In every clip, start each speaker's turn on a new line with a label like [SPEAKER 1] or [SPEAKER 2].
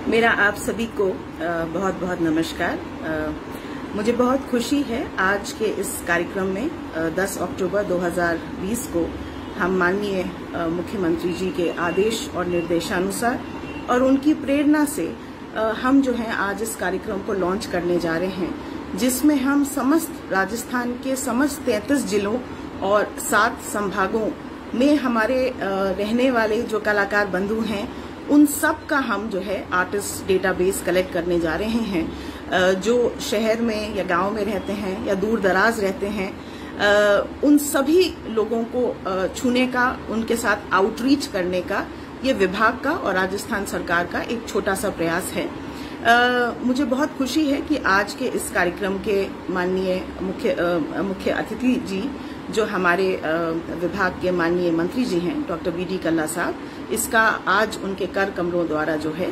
[SPEAKER 1] मेरा आप सभी को बहुत बहुत नमस्कार। मुझे बहुत खुशी है आज के इस कार्यक्रम में 10 अक्टूबर 2020 को हम माननीय मुख्यमंत्री जी के आदेश और निर्देशानुसार और उनकी प्रेरणा से हम जो है आज इस कार्यक्रम को लॉन्च करने जा रहे हैं, जिसमें हम समस्त राजस्थान के समस्त 33 जिलों और 7 संभागों में हमारे रहने वाले जो कलाकार बंधु हैं उन सब का हम जो है आर्टिस्ट डेटाबेस कलेक्ट करने जा रहे हैं। जो शहर में या गांव में रहते हैं या दूर दराज रहते हैं, उन सभी लोगों को छूने का, उनके साथ आउटरीच करने का ये विभाग का और राजस्थान सरकार का एक छोटा सा प्रयास है। मुझे बहुत खुशी है कि आज के इस कार्यक्रम के माननीय मुख्य अतिथि जी जो हमारे विभाग के माननीय मंत्री जी हैं, डॉक्टर बी.डी. कल्ला साहब, इसका आज उनके कर कमलों द्वारा जो है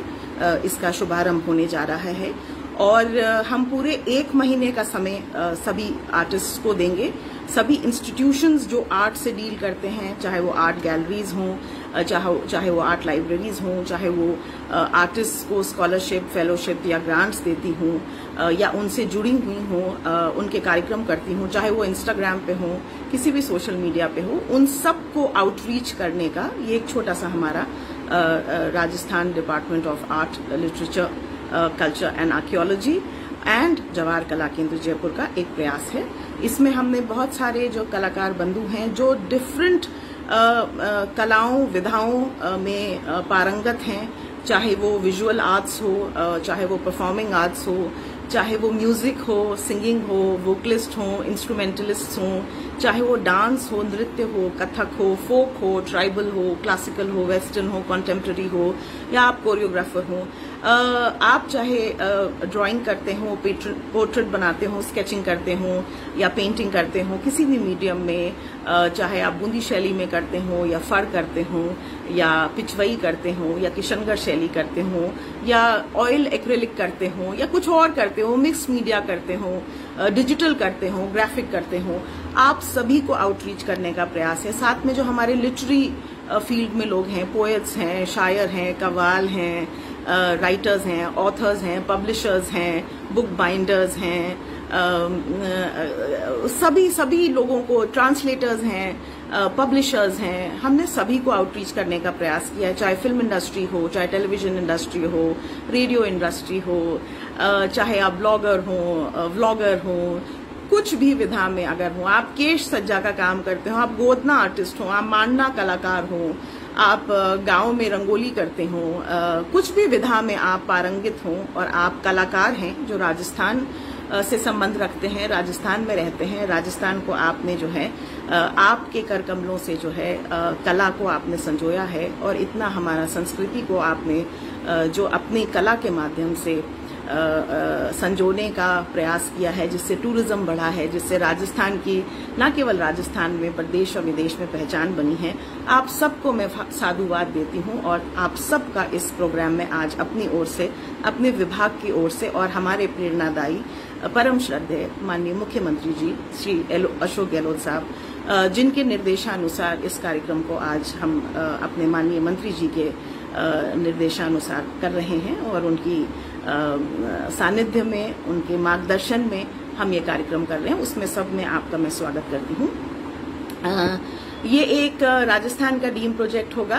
[SPEAKER 1] इसका शुभारंभ होने जा रहा है और हम पूरे 1 महीने का समय सभी आर्टिस्ट को देंगे। सभी इंस्टीट्यूशंस जो आर्ट से डील करते हैं, चाहे वो आर्ट गैलरीज हों, चाहे वो आर्ट लाइब्रेरीज हों, चाहे वो आर्टिस्ट को स्कॉलरशिप, फेलोशिप या ग्रांट्स देती हों या उनसे जुड़ी हुई हों, उनके कार्यक्रम करती हों, चाहे वो इंस्टाग्राम पे हों, किसी भी सोशल मीडिया पे हो, उन सब को आउटरीच करने का ये एक छोटा सा हमारा Rajasthan department of art, literature, culture and archaeology and Jawahar कला केंद्र जयपुर का एक प्रयास है। इसमें हमने बहुत सारे जो कलाकार बंधु हैं जो डिफरेंट कलाओं विधाओं में पारंगत हैं, चाहे वो विजुअल आर्ट्स हो, चाहे वो परफॉर्मिंग आर्ट्स हो, चाहे वो म्यूजिक हो, सिंगिंग हो, वोकलिस्ट हो, इंस्ट्रूमेंटलिस्ट हो, चाहे वो डांस हो, नृत्य हो, कथक हो, फोक हो, ट्राइबल हो, क्लासिकल हो, वेस्टर्न हो, कॉन्टेम्पररी हो, या आप कोरियोग्राफर हो, आप चाहे ड्राइंग करते हो, पोर्ट्रेट बनाते हो, स्केचिंग करते हो या पेंटिंग करते हो, किसी भी मीडियम में, चाहे आप बूंदी शैली में करते हो या फड़ करते हो या पिचवई करते हो या किशनगढ़ शैली करते हो या ऑयल एक्रेलिक करते हो या कुछ और करते हो, मिक्स मीडिया करते हो, डिजिटल करते हो, ग्राफिक करते हो, आप सभी को आउटरीच करने का प्रयास है। साथ में जो हमारे लिटरेरी फील्ड में लोग हैं, पोएट्स हैं, शायर हैं, कव्वाल हैं, राइटर्स हैं, ऑथर्स हैं, पब्लिशर्स हैं, बुक बाइंडर्स हैं, सभी लोगों को, ट्रांसलेटर्स हैं, पब्लिशर्स हैं, हमने सभी को आउटरीच करने का प्रयास किया है। चाहे फिल्म इंडस्ट्री हो, चाहे टेलीविजन इंडस्ट्री हो, रेडियो इंडस्ट्री हो, चाहे आप ब्लॉगर हो, व्लॉगर हो, कुछ भी विधा में अगर हो, आप केश सज्जा का काम करते हो, आप गोदना आर्टिस्ट हो, आप मांडना कलाकार हो, आप गांव में रंगोली करते हो, कुछ भी विधा में आप पारंगित हो और आप कलाकार हैं जो राजस्थान से संबंध रखते हैं, राजस्थान में रहते हैं, राजस्थान को आपने जो है आपके कर कमलों से जो है कला को आपने संजोया है और इतना हमारा संस्कृति को आपने जो अपनी कला के माध्यम से संजोने का प्रयास किया है, जिससे टूरिज्म बढ़ा है, जिससे राजस्थान की न केवल राजस्थान में पर देश और विदेश में पहचान बनी है। आप सबको मैं साधुवाद देती हूं और आप सबका इस प्रोग्राम में आज अपनी ओर से, अपने विभाग की ओर से और हमारे प्रेरणादायी परम श्रद्धेय माननीय मुख्यमंत्री जी श्री अशोक गहलोत साहब, जिनके निर्देशानुसार इस कार्यक्रम को आज हम अपने माननीय मंत्री जी के निर्देशानुसार कर रहे हैं और उनकी सानिध्य में, उनके मार्गदर्शन में हम ये कार्यक्रम कर रहे हैं। उसमें सब में आपका मैं स्वागत करती हूँ। ये एक राजस्थान का डीम प्रोजेक्ट होगा।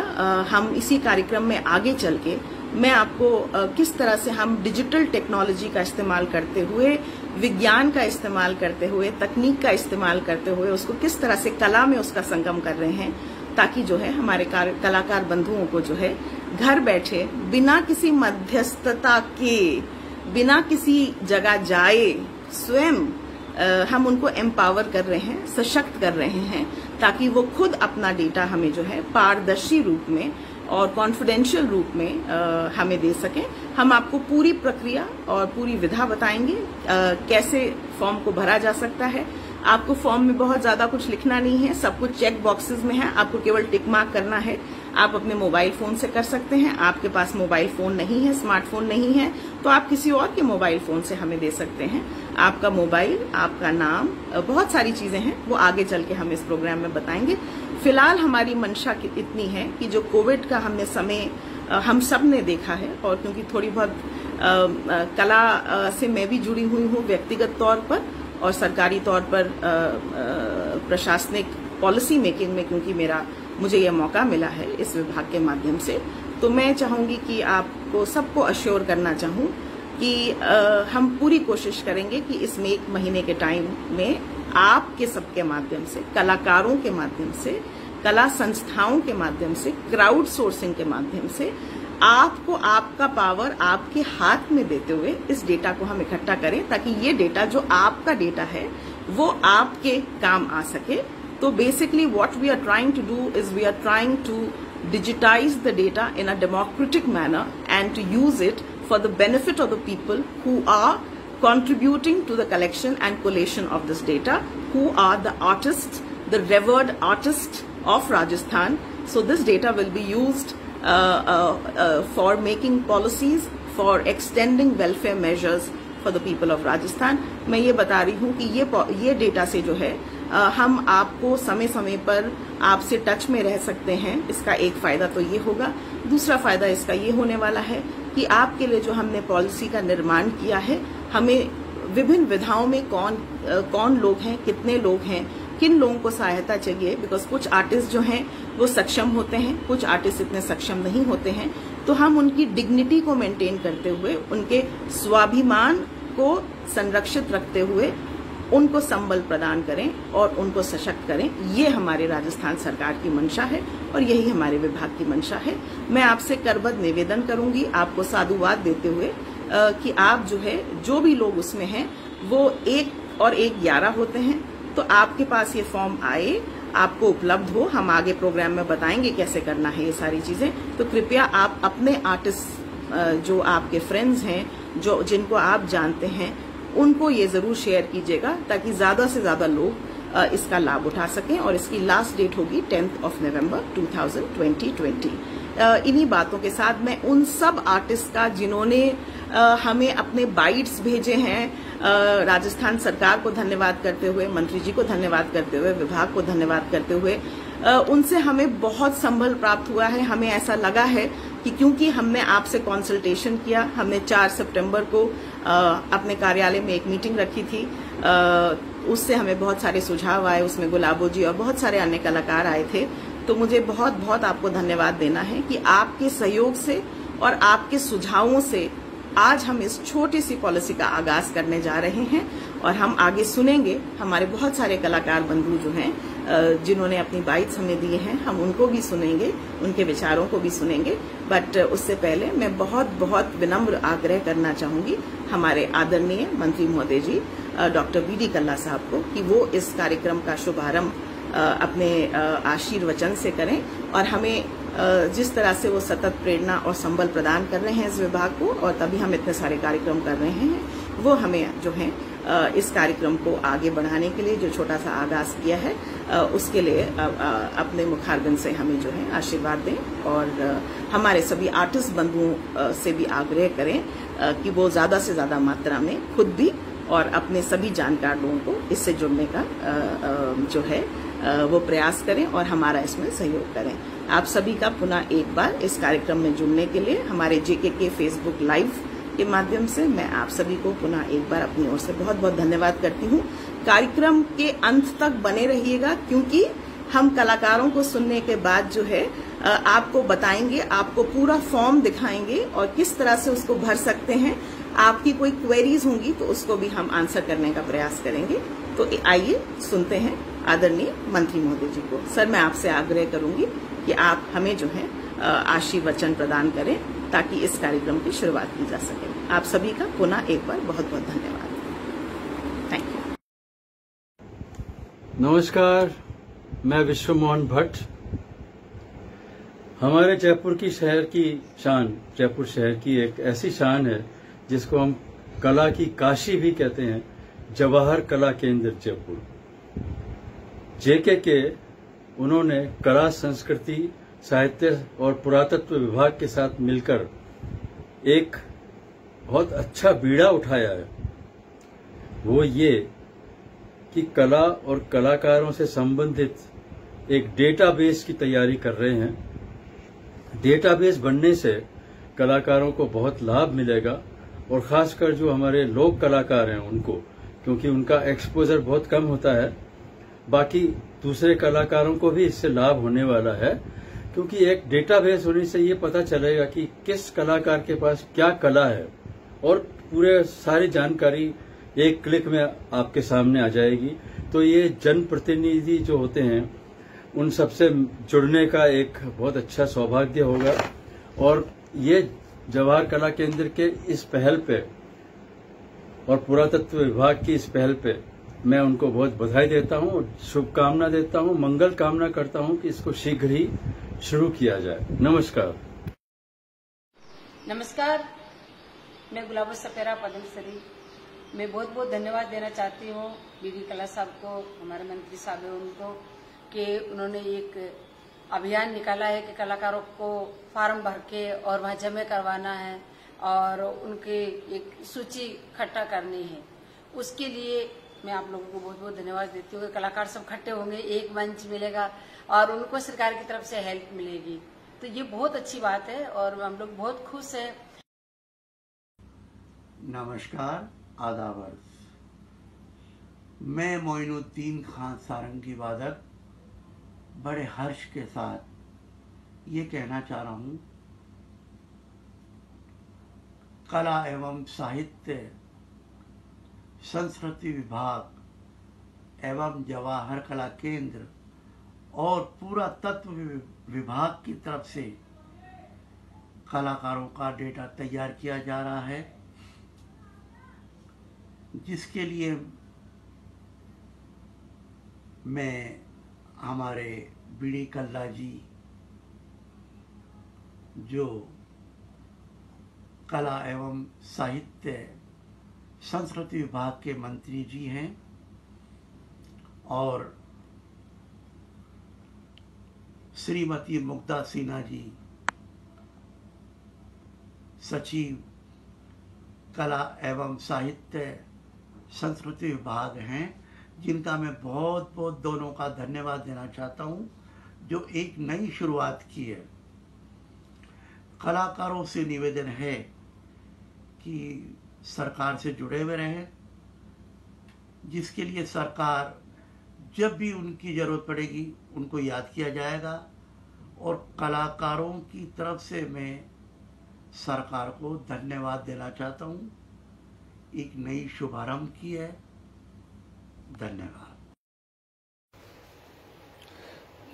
[SPEAKER 1] हम इसी कार्यक्रम में आगे चल के मैं आपको किस तरह से हम डिजिटल टेक्नोलॉजी का इस्तेमाल करते हुए, विज्ञान का इस्तेमाल करते हुए, तकनीक का इस्तेमाल करते हुए उसको किस तरह से कला में उसका संगम कर रहे हैं, ताकि जो है हमारे कलाकार बंधुओं को जो है घर बैठे बिना किसी मध्यस्थता के, बिना किसी जगह जाए, स्वयं हम उनको एम्पावर कर रहे हैं, सशक्त कर रहे हैं, ताकि वो खुद अपना डेटा हमें जो है पारदर्शी रूप में और कॉन्फिडेंशियल रूप में हमें दे सकें। हम आपको पूरी प्रक्रिया और पूरी विधा बताएंगे, कैसे फॉर्म को भरा जा सकता है। आपको फॉर्म में बहुत ज्यादा कुछ लिखना नहीं है, सब कुछ चेक बॉक्सेस में है, आपको केवल टिक मार्क करना है। आप अपने मोबाइल फोन से कर सकते हैं। आपके पास मोबाइल फोन नहीं है, स्मार्टफोन नहीं है, तो आप किसी और के मोबाइल फोन से हमें दे सकते हैं। आपका मोबाइल, आपका नाम, बहुत सारी चीजें हैं, वो आगे चल के हम इस प्रोग्राम में बताएंगे। फिलहाल हमारी मंशा इतनी है कि जो कोविड का हमने समय हम सब ने देखा है, और क्योंकि थोड़ी बहुत कला से मैं भी जुड़ी हुई हूँ व्यक्तिगत तौर पर और सरकारी तौर पर प्रशासनिक पॉलिसी मेकिंग में, क्योंकि मुझे यह मौका मिला है इस विभाग के माध्यम से, तो मैं चाहूंगी कि आपको सबको अश्योर करना चाहूं कि हम पूरी कोशिश करेंगे कि इसमें 1 महीने के टाइम में आपके सबके माध्यम से, कलाकारों के माध्यम से, कला संस्थाओं के माध्यम से, क्राउड सोर्सिंग के माध्यम से आपको आपका पावर आपके हाथ में देते हुए इस डेटा को हम इकट्ठा करें, ताकि ये डेटा जो आपका डेटा है वो आपके काम आ सके। तो basically what we are trying to do is we are trying to digitize the data in a democratic manner and to use it for the benefit of the people who are contributing to the collection and collation of this data, who are the artists, the revered artists of Rajasthan. So this data will be used for making policies, for extending welfare measures for the people of Rajasthan. मैं ये बता रही हूँ कि ये data से जो है हम आपको समय समय पर आपसे टच में रह सकते हैं। इसका एक फायदा तो ये होगा, दूसरा फायदा इसका ये होने वाला है कि आपके लिए जो हमने पॉलिसी का निर्माण किया है, हमें विभिन्न विधाओं में कौन लोग हैं, कितने लोग हैं, किन लोगों को सहायता चाहिए, बिकॉज कुछ आर्टिस्ट जो हैं वो सक्षम होते हैं, कुछ आर्टिस्ट इतने सक्षम नहीं होते हैं, तो हम उनकी डिग्निटी को मेंटेन करते हुए, उनके स्वाभिमान को संरक्षित रखते हुए उनको संबल प्रदान करें और उनको सशक्त करें। ये हमारे राजस्थान सरकार की मंशा है और यही हमारे विभाग की मंशा है। मैं आपसे करबद्ध निवेदन करूंगी, आपको साधुवाद देते हुए कि आप जो भी लोग उसमें हैं वो 1 और 1 11 होते हैं, तो आपके पास ये फॉर्म आए, आपको उपलब्ध हो। हम आगे प्रोग्राम में बताएंगे कैसे करना है ये सारी चीजें। तो कृपया आप अपने आर्टिस्ट जो आपके फ्रेंड्स हैं, जिनको आप जानते हैं, उनको ये जरूर शेयर कीजिएगा ताकि ज्यादा से ज्यादा लोग इसका लाभ उठा सकें। और इसकी लास्ट डेट होगी 10 नवंबर 2020। इन्हीं बातों के साथ मैं उन सब आर्टिस्ट का जिन्होंने हमें अपने बाइट्स भेजे हैं, राजस्थान सरकार को धन्यवाद करते हुए, मंत्री जी को धन्यवाद करते हुए, विभाग को धन्यवाद करते हुए, उनसे हमें बहुत संबल प्राप्त हुआ है। हमें ऐसा लगा है कि क्योंकि हमने आपसे कंसल्टेशन किया, हमने 4 सितंबर को अपने कार्यालय में एक मीटिंग रखी थी, उससे हमें बहुत सारे सुझाव आए, उसमें गुलाबो जी और बहुत सारे अन्य कलाकार आए थे। तो मुझे बहुत बहुत आपको धन्यवाद देना है कि आपके सहयोग से और आपके सुझावों से आज हम इस छोटी सी पॉलिसी का आगाज करने जा रहे हैं और हम आगे सुनेंगे। हमारे बहुत सारे कलाकार बंधु जो हैं, जिन्होंने अपनी बाइट्स हमें दिए हैं, हम उनको भी सुनेंगे, उनके विचारों को भी सुनेंगे। बट उससे पहले मैं बहुत बहुत विनम्र आग्रह करना चाहूंगी हमारे आदरणीय मंत्री महोदय जी डॉक्टर BD कल्ला साहब को कि वो इस कार्यक्रम का शुभारंभ अपने आशीर्वचन से करें और हमें जिस तरह से वो सतत प्रेरणा और संबल प्रदान कर रहे हैं इस विभाग को, और तभी हम इतने सारे कार्यक्रम कर रहे हैं, वो हमें जो है इस कार्यक्रम को आगे बढ़ाने के लिए जो छोटा सा आगाज किया है, उसके लिए अपने मुखारबिंद से हमें जो है आशीर्वाद दें। और हमारे सभी आर्टिस्ट बंधुओं से भी आग्रह करें कि वो ज्यादा से ज्यादा मात्रा में खुद भी और अपने सभी जानकार लोगों को इससे जुड़ने का जो है वो प्रयास करें और हमारा इसमें सहयोग करें। आप सभी का पुनः एक बार इस कार्यक्रम में जुड़ने के लिए हमारे JKK फेसबुक लाइव के माध्यम से मैं आप सभी को पुनः एक बार अपनी ओर से बहुत बहुत धन्यवाद करती हूँ। कार्यक्रम के अंत तक बने रहिएगा, क्योंकि हम कलाकारों को सुनने के बाद जो है आपको बताएंगे, आपको पूरा फॉर्म दिखाएंगे और किस तरह से उसको भर सकते हैं। आपकी कोई क्वेरीज होंगी तो उसको भी हम आंसर करने का प्रयास करेंगे। तो आइए सुनते हैं आदरणीय मंत्री महोदय जी को। सर, मैं आपसे आग्रह करूंगी कि आप हमें जो है आशीर्वचन प्रदान करें ताकि इस कार्यक्रम की शुरुआत की जा सके। आप सभी का पुनः एक बार बहुत बहुत धन्यवाद। Thank you.
[SPEAKER 2] नमस्कार, मैं विश्व मोहन भट्ट। हमारे जयपुर की शहर की शान, जयपुर शहर की एक ऐसी शान है जिसको हम कला की काशी भी कहते हैं, जवाहर कला केंद्र जयपुर। JKK उन्होंने कला, संस्कृति, साहित्य और पुरातत्व विभाग के साथ मिलकर एक बहुत अच्छा बीड़ा उठाया है। वो ये कि कला और कलाकारों से संबंधित एक डेटाबेस की तैयारी कर रहे हैं, डेटाबेस बनने से कलाकारों को बहुत लाभ मिलेगा और खासकर जो हमारे लोक कलाकार हैं उनको, क्योंकि उनका एक्सपोजर बहुत कम होता है। बाकी दूसरे कलाकारों को भी इससे लाभ होने वाला है, क्योंकि एक डेटाबेस होने से ये पता चलेगा कि किस कलाकार के पास क्या कला है और पूरे सारी जानकारी एक क्लिक में आपके सामने आ जाएगी। तो ये जनप्रतिनिधि जो होते हैं उन सबसे जुड़ने का एक बहुत अच्छा सौभाग्य होगा। और ये जवाहर कला केंद्र के इस पहल पे और पुरातत्व विभाग की इस पहल पे मैं उनको बहुत बधाई देता हूं और शुभकामना देता हूं, मंगल कामना करता हूं कि इसको शीघ्र ही शुरू किया जाए। नमस्कार।
[SPEAKER 3] नमस्कार, मैं गुलाबो सपेरा पद्मश्री। मैं बहुत बहुत धन्यवाद देना चाहती हूँ बीडी कला साहब को, हमारे मंत्री साहब हैं उनको, कि उन्होंने एक अभियान निकाला है कि कलाकारों को फार्म भर के और वहाँ जमे करवाना है और उनकी एक सूची इकट्ठा करनी है। उसके लिए मैं आप लोगों को बहुत बहुत धन्यवाद देती हूँ कि कलाकार सब इकट्ठे होंगे, एक मंच मिलेगा और उनको सरकार की तरफ से हेल्प मिलेगी। तो ये बहुत अच्छी बात है और हम लोग बहुत खुश हैं।
[SPEAKER 4] नमस्कार, आदाब। मैं मोइनुद्दीन खान सारंगी वादक बड़े हर्ष के साथ ये कहना चाह रहा हूँ, कला एवं साहित्य संस्कृति विभाग एवं जवाहर कला केंद्र और पुरातत्व विभाग की तरफ से कलाकारों का डेटा तैयार किया जा रहा है, जिसके लिए मैं हमारे बीडी कल्ला जी जो कला एवं साहित्य संस्कृति विभाग के मंत्री जी हैं और श्रीमती मुग्धा सिन्हा जी सचिव कला एवं साहित्य संस्कृति विभाग हैं, जिनका मैं बहुत बहुत दोनों का धन्यवाद देना चाहता हूं, जो एक नई शुरुआत की है। कलाकारों से निवेदन है कि सरकार से जुड़े हुए रहें, जिसके लिए सरकार जब भी उनकी ज़रूरत पड़ेगी उनको याद किया जाएगा। और कलाकारों की तरफ से मैं सरकार को धन्यवाद देना चाहता हूँ, एक नई शुभारंभ की है। धन्यवाद।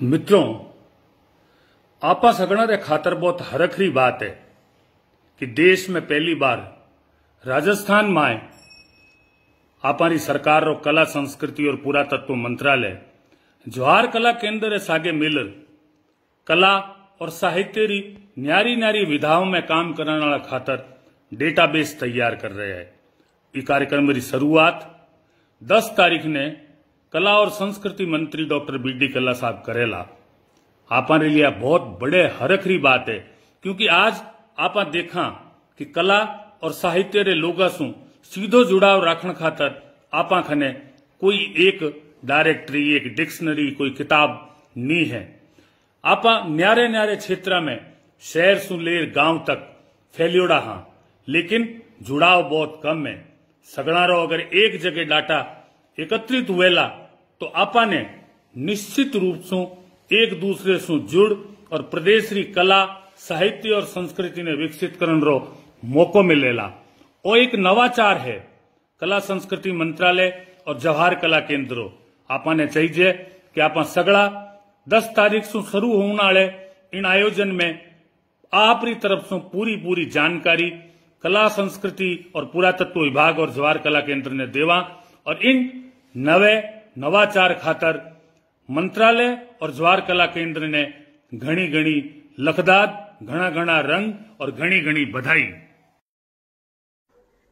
[SPEAKER 5] मित्रों, आपा सगणा रे खातर बहुत हरखरी बात है कि देश में पहली बार राजस्थान में आपारी सरकार रो कला संस्कृति और पुरातत्व मंत्रालय जवाहर कला केंद्र सागे मिलर कला और साहित्य री न्यारी न्यारी विधाओं में काम करने वाला खातर डेटाबेस तैयार कर रहे हैं। ये कार्यक्रम की शुरुआत 10 तारीख ने कला और संस्कृति मंत्री डॉक्टर बीडी कल्ला साहब करेला। आपा लिए बहुत बड़े हरखरी बात है, क्योंकि आज आपा देखा कि कला और साहित्य रे लोगा सु सीधो जुड़ाव राखण खातर आपा खने कोई एक डायरेक्टरी, एक डिक्शनरी, कोई किताब नहीं है। आपा न्यारे न्यारे क्षेत्र में शहर सु लेर गांव तक फैलियोड़ा हाँ, लेकिन जुड़ाव बहुत कम है। सगणारो अगर एक जगह डाटा एकत्रित हुएला तो आपा ने निश्चित रूप से एक दूसरे से जुड़ और प्रदेश री कला, साहित्य और संस्कृति ने विकसित करने रो मौको मिलेला। और एक नवाचार है कला संस्कृति मंत्रालय और जवाहर कला केंद्र। आपा ने चाहिए कि आपा सगड़ा 10 तारीख से शुरू होने वाले इन आयोजन में आपरी तरफ से पूरी जानकारी कला संस्कृति और पुरातत्व विभाग और जवाहर कला केंद्र ने देवा और इन नवे नवाचार खातर मंत्रालय और जवाहर कला केंद्र ने घनी लखदाद, घना रंग और घनी बधाई।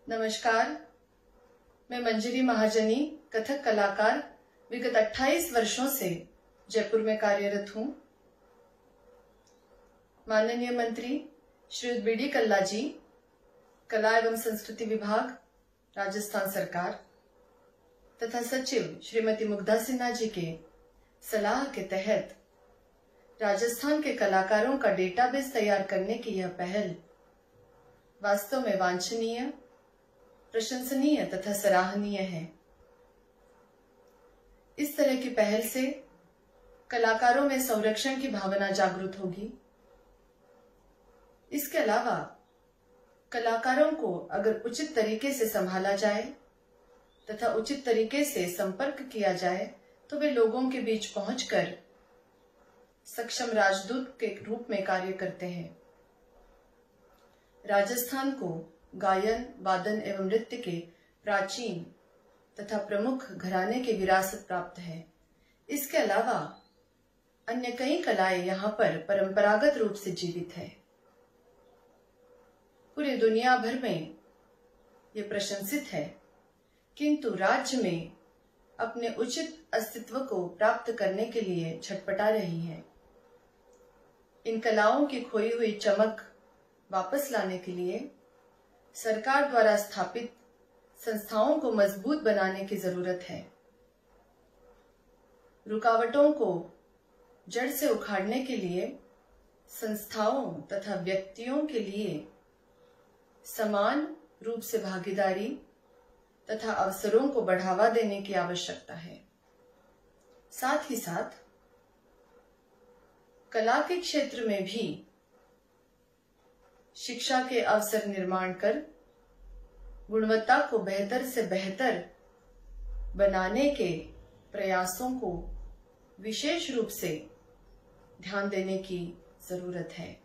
[SPEAKER 6] नमस्कार, मैं मंजरी महाजनी कथक कलाकार विगत 28 वर्षों से जयपुर में कार्यरत हूँ। माननीय मंत्री श्री बीडी कल्ला जी, कला एवं संस्कृति विभाग राजस्थान सरकार तथा सचिव श्रीमती मुग्धा सिन्हा जी के सलाह के तहत राजस्थान के कलाकारों का डेटाबेस तैयार करने की यह पहल वास्तव में वांछनीय, प्रशंसनीय तथा सराहनीय है। इस तरह की पहल से कलाकारों में संरक्षण की भावना जागृत होगी। इसके अलावा कलाकारों को अगर उचित तरीके से संभाला जाए तथा उचित तरीके से संपर्क किया जाए तो वे लोगों के बीच पहुंचकर सक्षम राजदूत के रूप में कार्य करते हैं। राजस्थान को गायन, वादन एवं नृत्य के प्राचीन तथा प्रमुख घराने की विरासत प्राप्त है। इसके अलावा अन्य कई कलाएं यहाँ पर परंपरागत रूप से जीवित है। पूरी दुनिया भर में ये प्रशंसित है, किंतु राज्य में अपने उचित अस्तित्व को प्राप्त करने के लिए छटपटा रही है। इन कलाओं की खोई हुई चमक वापस लाने के लिए सरकार द्वारा स्थापित संस्थाओं को मजबूत बनाने की जरूरत है। रुकावटों को जड़ से उखाड़ने के लिए संस्थाओं तथा व्यक्तियों के लिए समान रूप से भागीदारी तथा अवसरों को बढ़ावा देने की आवश्यकता है। साथ ही साथ कला के क्षेत्र में भी शिक्षा के अवसर निर्माण कर गुणवत्ता को बेहतर से बेहतर बनाने के प्रयासों को विशेष रूप से ध्यान देने की जरूरत है।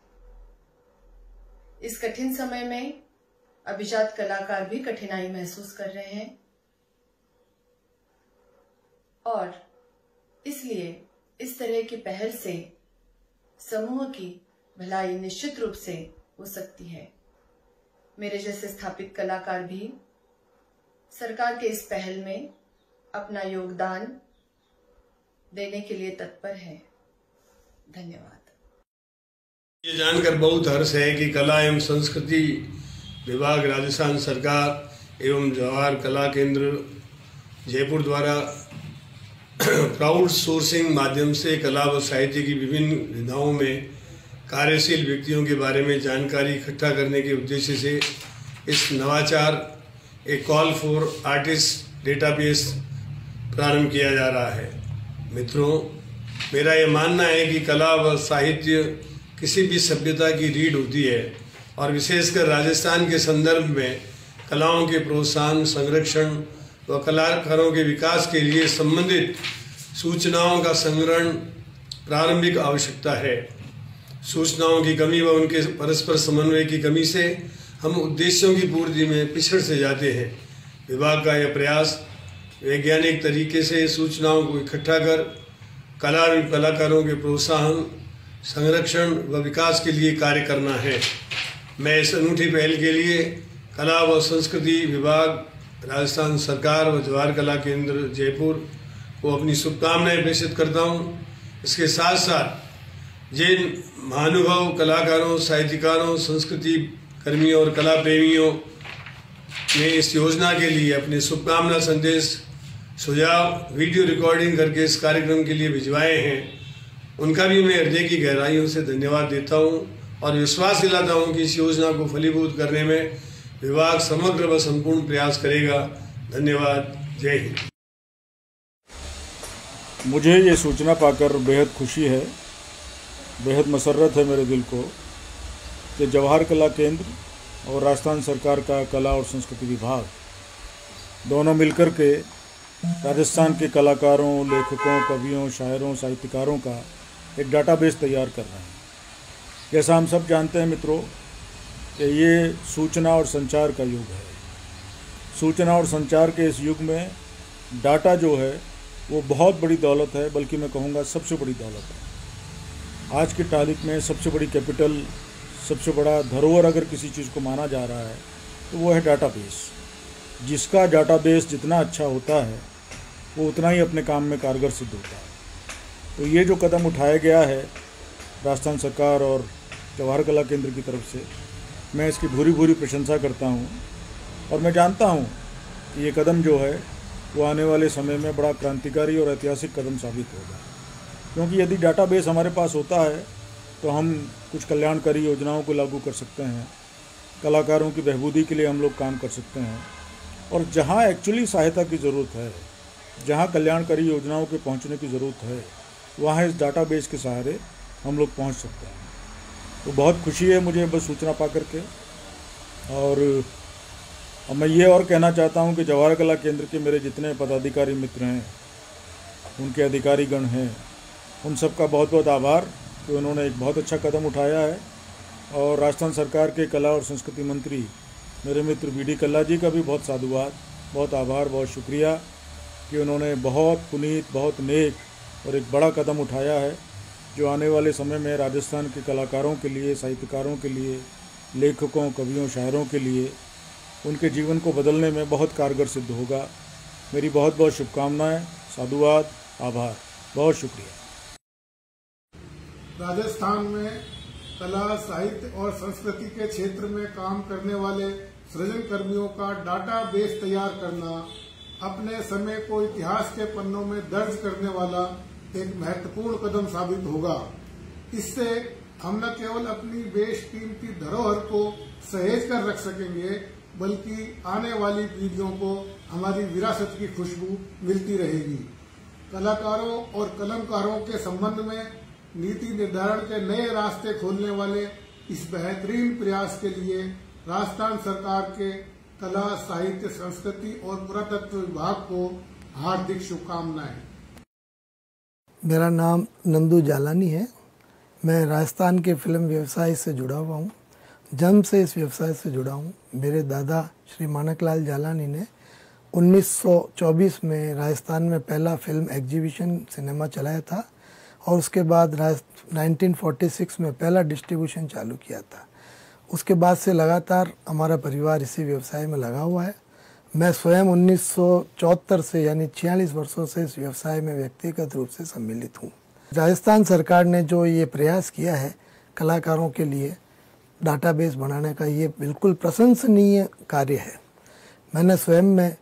[SPEAKER 6] इस कठिन समय में अभिजात कलाकार भी कठिनाई महसूस कर रहे हैं और इसलिए इस तरह की पहल से समूह की भलाई निश्चित रूप से हो सकती है। मेरे जैसे स्थापित कलाकार भी सरकार के इस पहल में अपना योगदान देने के लिए तत्पर है। धन्यवाद।
[SPEAKER 7] ये जानकर बहुत हर्ष है कि कला एवं संस्कृति विभाग राजस्थान सरकार एवं जवाहर कला केंद्र जयपुर द्वारा क्राउड सोर्सिंग माध्यम से कला व साहित्य की विभिन्न विधाओं में कार्यशील व्यक्तियों के बारे में जानकारी इकट्ठा करने के उद्देश्य से इस नवाचार एक कॉल फॉर आर्टिस्ट डेटाबेस प्रारंभ किया जा रहा है। मित्रों, मेरा ये मानना है कि कला व साहित्य किसी भी सभ्यता की रीढ़ होती है और विशेषकर राजस्थान के संदर्भ में कलाओं के प्रोत्साहन, संरक्षण व कलाकारों के विकास के लिए संबंधित सूचनाओं का संग्रहण प्रारंभिक आवश्यकता है। सूचनाओं की कमी व उनके परस्पर समन्वय की कमी से हम उद्देश्यों की पूर्ति में पिछड़ से जाते हैं। विभाग का यह प्रयास वैज्ञानिक तरीके से सूचनाओं को इकट्ठा कर कला एवं कलाकारों के प्रोत्साहन, संरक्षण व विकास के लिए कार्य करना है। मैं इस अनूठी पहल के लिए कला व संस्कृति विभाग, राजस्थान सरकार व जवाहर कला केंद्र जयपुर को अपनी शुभकामनाएं प्रेषित करता हूँ। इसके साथ साथ जिन महानुभाव कलाकारों, साहित्यकारों, संस्कृति कर्मियों और कला प्रेमियों ने इस योजना के लिए अपने शुभकामना संदेश, सुझाव, वीडियो रिकॉर्डिंग करके इस कार्यक्रम के लिए भिजवाए हैं, उनका भी मैं हृदय की गहराइयों से धन्यवाद देता हूँ और विश्वास दिलाता हूँ कि इस योजना को फलीभूत करने में विभाग समग्र व संपूर्ण प्रयास करेगा। धन्यवाद। जय हिंद।
[SPEAKER 8] मुझे ये सूचना पाकर बेहद खुशी है, बेहद मसर्रत है मेरे दिल को कि जवाहर कला केंद्र और राजस्थान सरकार का कला और संस्कृति विभाग दोनों मिलकर के राजस्थान के कलाकारों, लेखकों, कवियों, शायरों, साहित्यकारों का एक डाटाबेस तैयार कर रहे हैं। जैसा हम सब जानते हैं मित्रों कि ये सूचना और संचार का युग है। सूचना और संचार के इस युग में डाटा जो है वो बहुत बड़ी दौलत है, बल्कि मैं कहूँगा सबसे बड़ी दौलत है। आज की तारीख में सबसे बड़ी कैपिटल, सबसे बड़ा धरोहर अगर किसी चीज़ को माना जा रहा है तो वो है डाटाबेस। जिसका डाटाबेस जितना अच्छा होता है वो उतना ही अपने काम में कारगर सिद्ध होता है। तो ये जो कदम उठाया गया है राजस्थान सरकार और जवाहर कला केंद्र की तरफ से, मैं इसकी भूरी भूरी प्रशंसा करता हूँ और मैं जानता हूँ कि ये कदम जो है वो आने वाले समय में बड़ा क्रांतिकारी और ऐतिहासिक कदम साबित होगा। क्योंकि यदि डाटाबेस हमारे पास होता है तो हम कुछ कल्याणकारी योजनाओं को लागू कर सकते हैं, कलाकारों की बहबूदी के लिए हम लोग काम कर सकते हैं, और जहाँ एक्चुअली सहायता की ज़रूरत है, जहाँ कल्याणकारी योजनाओं के पहुँचने की ज़रूरत है, वहाँ इस डाटाबेस के सहारे हम लोग पहुँच सकते हैं। तो बहुत खुशी है मुझे बस सूचना पा करके। और अब मैं ये और कहना चाहता हूँ कि जवाहर कला केंद्र के मेरे जितने पदाधिकारी मित्र हैं, उनके अधिकारीगण हैं, उन सब का बहुत बहुत आभार कि उन्होंने एक बहुत अच्छा कदम उठाया है। और राजस्थान सरकार के कला और संस्कृति मंत्री मेरे मित्र बीडी कल्ला जी का भी बहुत साधुवाद, बहुत आभार, बहुत शुक्रिया कि उन्होंने बहुत पुनीत, बहुत नेक और एक बड़ा कदम उठाया है जो आने वाले समय में राजस्थान के कलाकारों के लिए, साहित्यकारों के लिए, लेखकों, कवियों, शायरों के लिए उनके जीवन को बदलने में बहुत कारगर सिद्ध होगा। मेरी बहुत बहुत शुभकामनाएं, साधुवाद, आभार, बहुत शुक्रिया।
[SPEAKER 9] राजस्थान में कला, साहित्य और संस्कृति के क्षेत्र में काम करने वाले सृजन कर्मियों का डाटाबेस तैयार करना अपने समय को इतिहास के पन्नों में दर्ज करने वाला एक महत्वपूर्ण कदम साबित होगा। इससे हम न केवल अपनी बेशकीमती धरोहर को सहेज कर रख सकेंगे, बल्कि आने वाली पीढ़ियों को हमारी विरासत की खुशबू मिलती रहेगी। कलाकारों और कलमकारों के संबंध में नीति निर्धारण के नए रास्ते खोलने वाले इस बेहतरीन प्रयास के लिए राजस्थान सरकार के कला, साहित्य, संस्कृति और पुरातत्व विभाग को हार्दिक शुभकामनाएं।
[SPEAKER 10] मेरा नाम नंदू जालानी है। मैं राजस्थान के फिल्म व्यवसाय से जुड़ा हुआ हूँ, जन्म से इस व्यवसाय से जुड़ा हूँ। मेरे दादा श्री माणकलाल जालानी ने 1924 में राजस्थान में पहला फिल्म एग्जीबिशन सिनेमा चलाया था और उसके बाद 1946 में पहला डिस्ट्रीब्यूशन चालू किया था। उसके बाद से लगातार हमारा परिवार इसी व्यवसाय में लगा हुआ है। मैं स्वयं 1974 से यानी 46 वर्षों से इस व्यवसाय में व्यक्तिगत रूप से सम्मिलित हूँ। राजस्थान सरकार ने जो ये प्रयास किया है कलाकारों के लिए डाटाबेस बनाने का, ये बिल्कुल प्रशंसनीय कार्य है। मैंने स्वयं में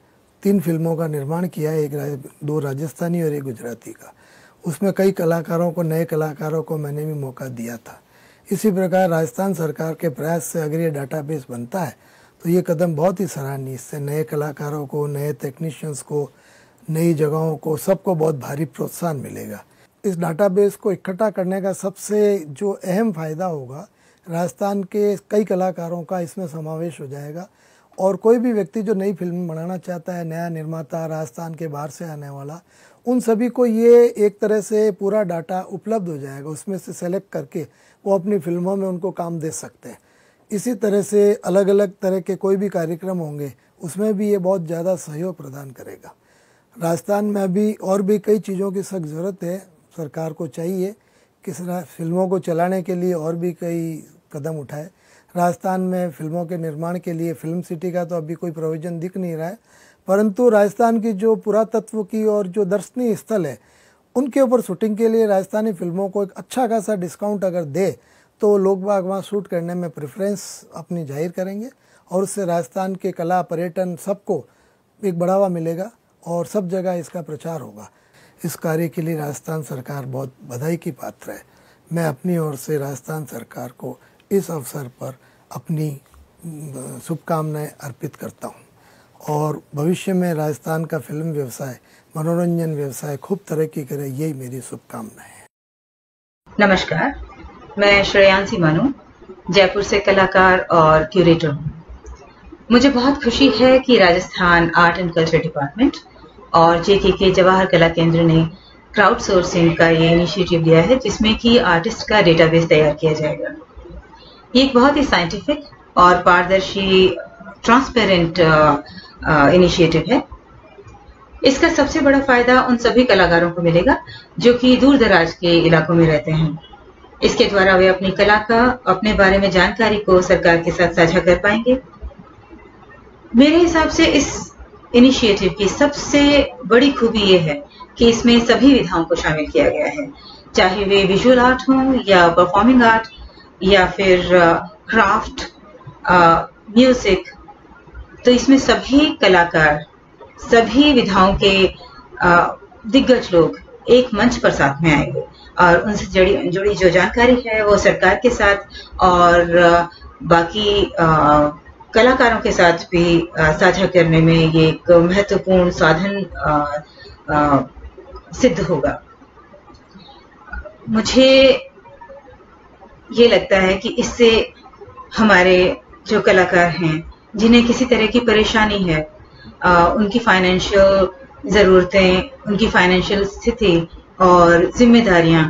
[SPEAKER 10] 3 फिल्मों का निर्माण किया है, 2 राजस्थानी और 1 गुजराती का। उसमें कई कलाकारों को, नए कलाकारों को मैंने भी मौका दिया था। इसी प्रकार राजस्थान सरकार के प्रयास से अगर ये डाटाबेस बनता है तो ये कदम बहुत ही सराहनीय। इससे नए कलाकारों को, नए टेक्नीशियंस को, नई जगहों को, सबको बहुत भारी प्रोत्साहन मिलेगा। इस डाटाबेस को इकट्ठा करने का सबसे जो अहम फ़ायदा होगा, राजस्थान के कई कलाकारों का इसमें समावेश हो जाएगा और कोई भी व्यक्ति जो नई फिल्म बनाना चाहता है, नया निर्माता, राजस्थान के बाहर से आने वाला, उन सभी को ये एक तरह से पूरा डाटा उपलब्ध हो जाएगा। उसमें से सेलेक्ट करके वो अपनी फिल्मों में उनको काम दे सकते हैं। इसी तरह से अलग अलग तरह के कोई भी कार्यक्रम होंगे उसमें भी ये बहुत ज़्यादा सहयोग प्रदान करेगा। राजस्थान में अभी और भी कई चीज़ों की सख्त ज़रूरत है। सरकार को चाहिए कि फिल्मों को चलाने के लिए और भी कई कदम उठाए। राजस्थान में फिल्मों के निर्माण के लिए फिल्म सिटी का तो अभी कोई प्रोविज़न दिख नहीं रहा है, परंतु राजस्थान की जो पुरातत्व की और जो दर्शनीय स्थल है उनके ऊपर शूटिंग के लिए राजस्थानी फिल्मों को एक अच्छा खासा डिस्काउंट अगर दे तो लोग बाग वहाँ शूट करने में प्रेफरेंस अपनी जाहिर करेंगे और उससे राजस्थान के कला, पर्यटन सबको एक बढ़ावा मिलेगा और सब जगह इसका प्रचार होगा। इस कार्य के लिए राजस्थान सरकार बहुत बधाई की पात्र है। मैं अपनी ओर से राजस्थान सरकार को इस अवसर पर अपनी शुभकामनाएं अर्पित करता हूं और भविष्य में राजस्थान का फिल्म व्यवसाय, मनोरंजन व्यवसाय खूब तरक्की करे, यही मेरी शुभकामनाएं है।
[SPEAKER 11] नमस्कार, मैं श्रेयांसी मानू जयपुर से कलाकार और क्यूरेटर हूँ। मुझे बहुत खुशी है कि Rajasthan art and culture department और JKK जवाहर कला केंद्र ने क्राउड सोर्सिंग का ये इनिशिएटिव लिया है जिसमें कि आर्टिस्ट का डेटाबेस तैयार किया जाएगा। ये एक बहुत ही साइंटिफिक और पारदर्शी, ट्रांसपेरेंट इनिशिएटिव है। इसका सबसे बड़ा फायदा उन सभी कलाकारों को मिलेगा जो कि दूर दराज के इलाकों में रहते हैं। इसके द्वारा वे अपनी कला का, अपने बारे में जानकारी को सरकार के साथ साझा कर पाएंगे। मेरे हिसाब से इस इनिशिएटिव की सबसे बड़ी खूबी ये है कि इसमें सभी विधाओं को शामिल किया गया है, चाहे वे विजुअल आर्ट हों या परफॉर्मिंग आर्ट या फिर क्राफ्ट, म्यूजिक। तो इसमें सभी कलाकार, सभी विधाओं के दिग्गज लोग एक मंच पर साथ में आएंगे और उनसे जुड़ी जो जानकारी है वो सरकार के साथ और बाकी कलाकारों के साथ भी साझा करने में ये एक महत्वपूर्ण साधन सिद्ध होगा। मुझे ये लगता है कि इससे हमारे जो कलाकार हैं जिन्हें किसी तरह की परेशानी है, उनकी फाइनेंशियल ज़रूरतें, उनकी फाइनेंशियल स्थिति और जिम्मेदारियां,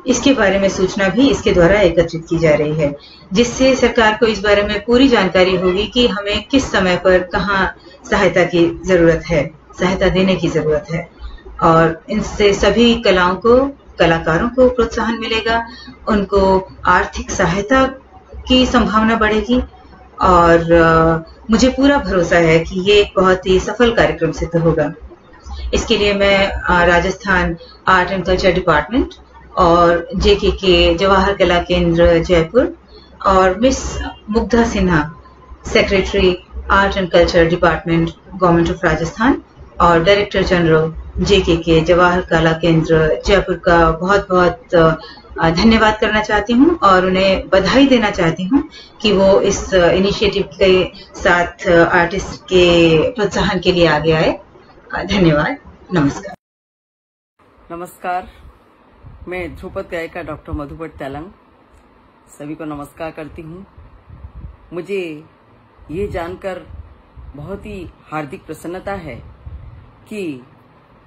[SPEAKER 11] इसके बारे में सूचना भी इसके द्वारा एकत्रित की जा रही है, जिससे सरकार को इस बारे में पूरी जानकारी होगी कि हमें किस समय पर कहाँ सहायता की ज़रूरत है, सहायता देने की ज़रूरत है। और इनसे सभी कलाकारों को प्रोत्साहन मिलेगा, उनको आर्थिक सहायता की संभावना बढ़ेगी और मुझे पूरा भरोसा है कि ये एक बहुत ही सफल कार्यक्रम सिद्ध होगा। इसके लिए मैं Rajasthan art and culture department और JKK जवाहर कला केंद्र जयपुर और miss Mugdha Sinha, secretary art and culture department government of Rajasthan और डायरेक्टर जनरल JKK जवाहर कला केंद्र जयपुर का बहुत बहुत धन्यवाद करना चाहती हूँ और उन्हें बधाई देना चाहती हूँ कि वो इस इनिशिएटिव के साथ आर्टिस्ट के प्रोत्साहन के लिए आगे आए। धन्यवाद। नमस्कार।
[SPEAKER 12] नमस्कार, मैं ध्रुपद गायिका डॉक्टर मधुभट्ट तेलंग सभी को नमस्कार करती हूँ। मुझे ये जानकर बहुत ही हार्दिक प्रसन्नता है कि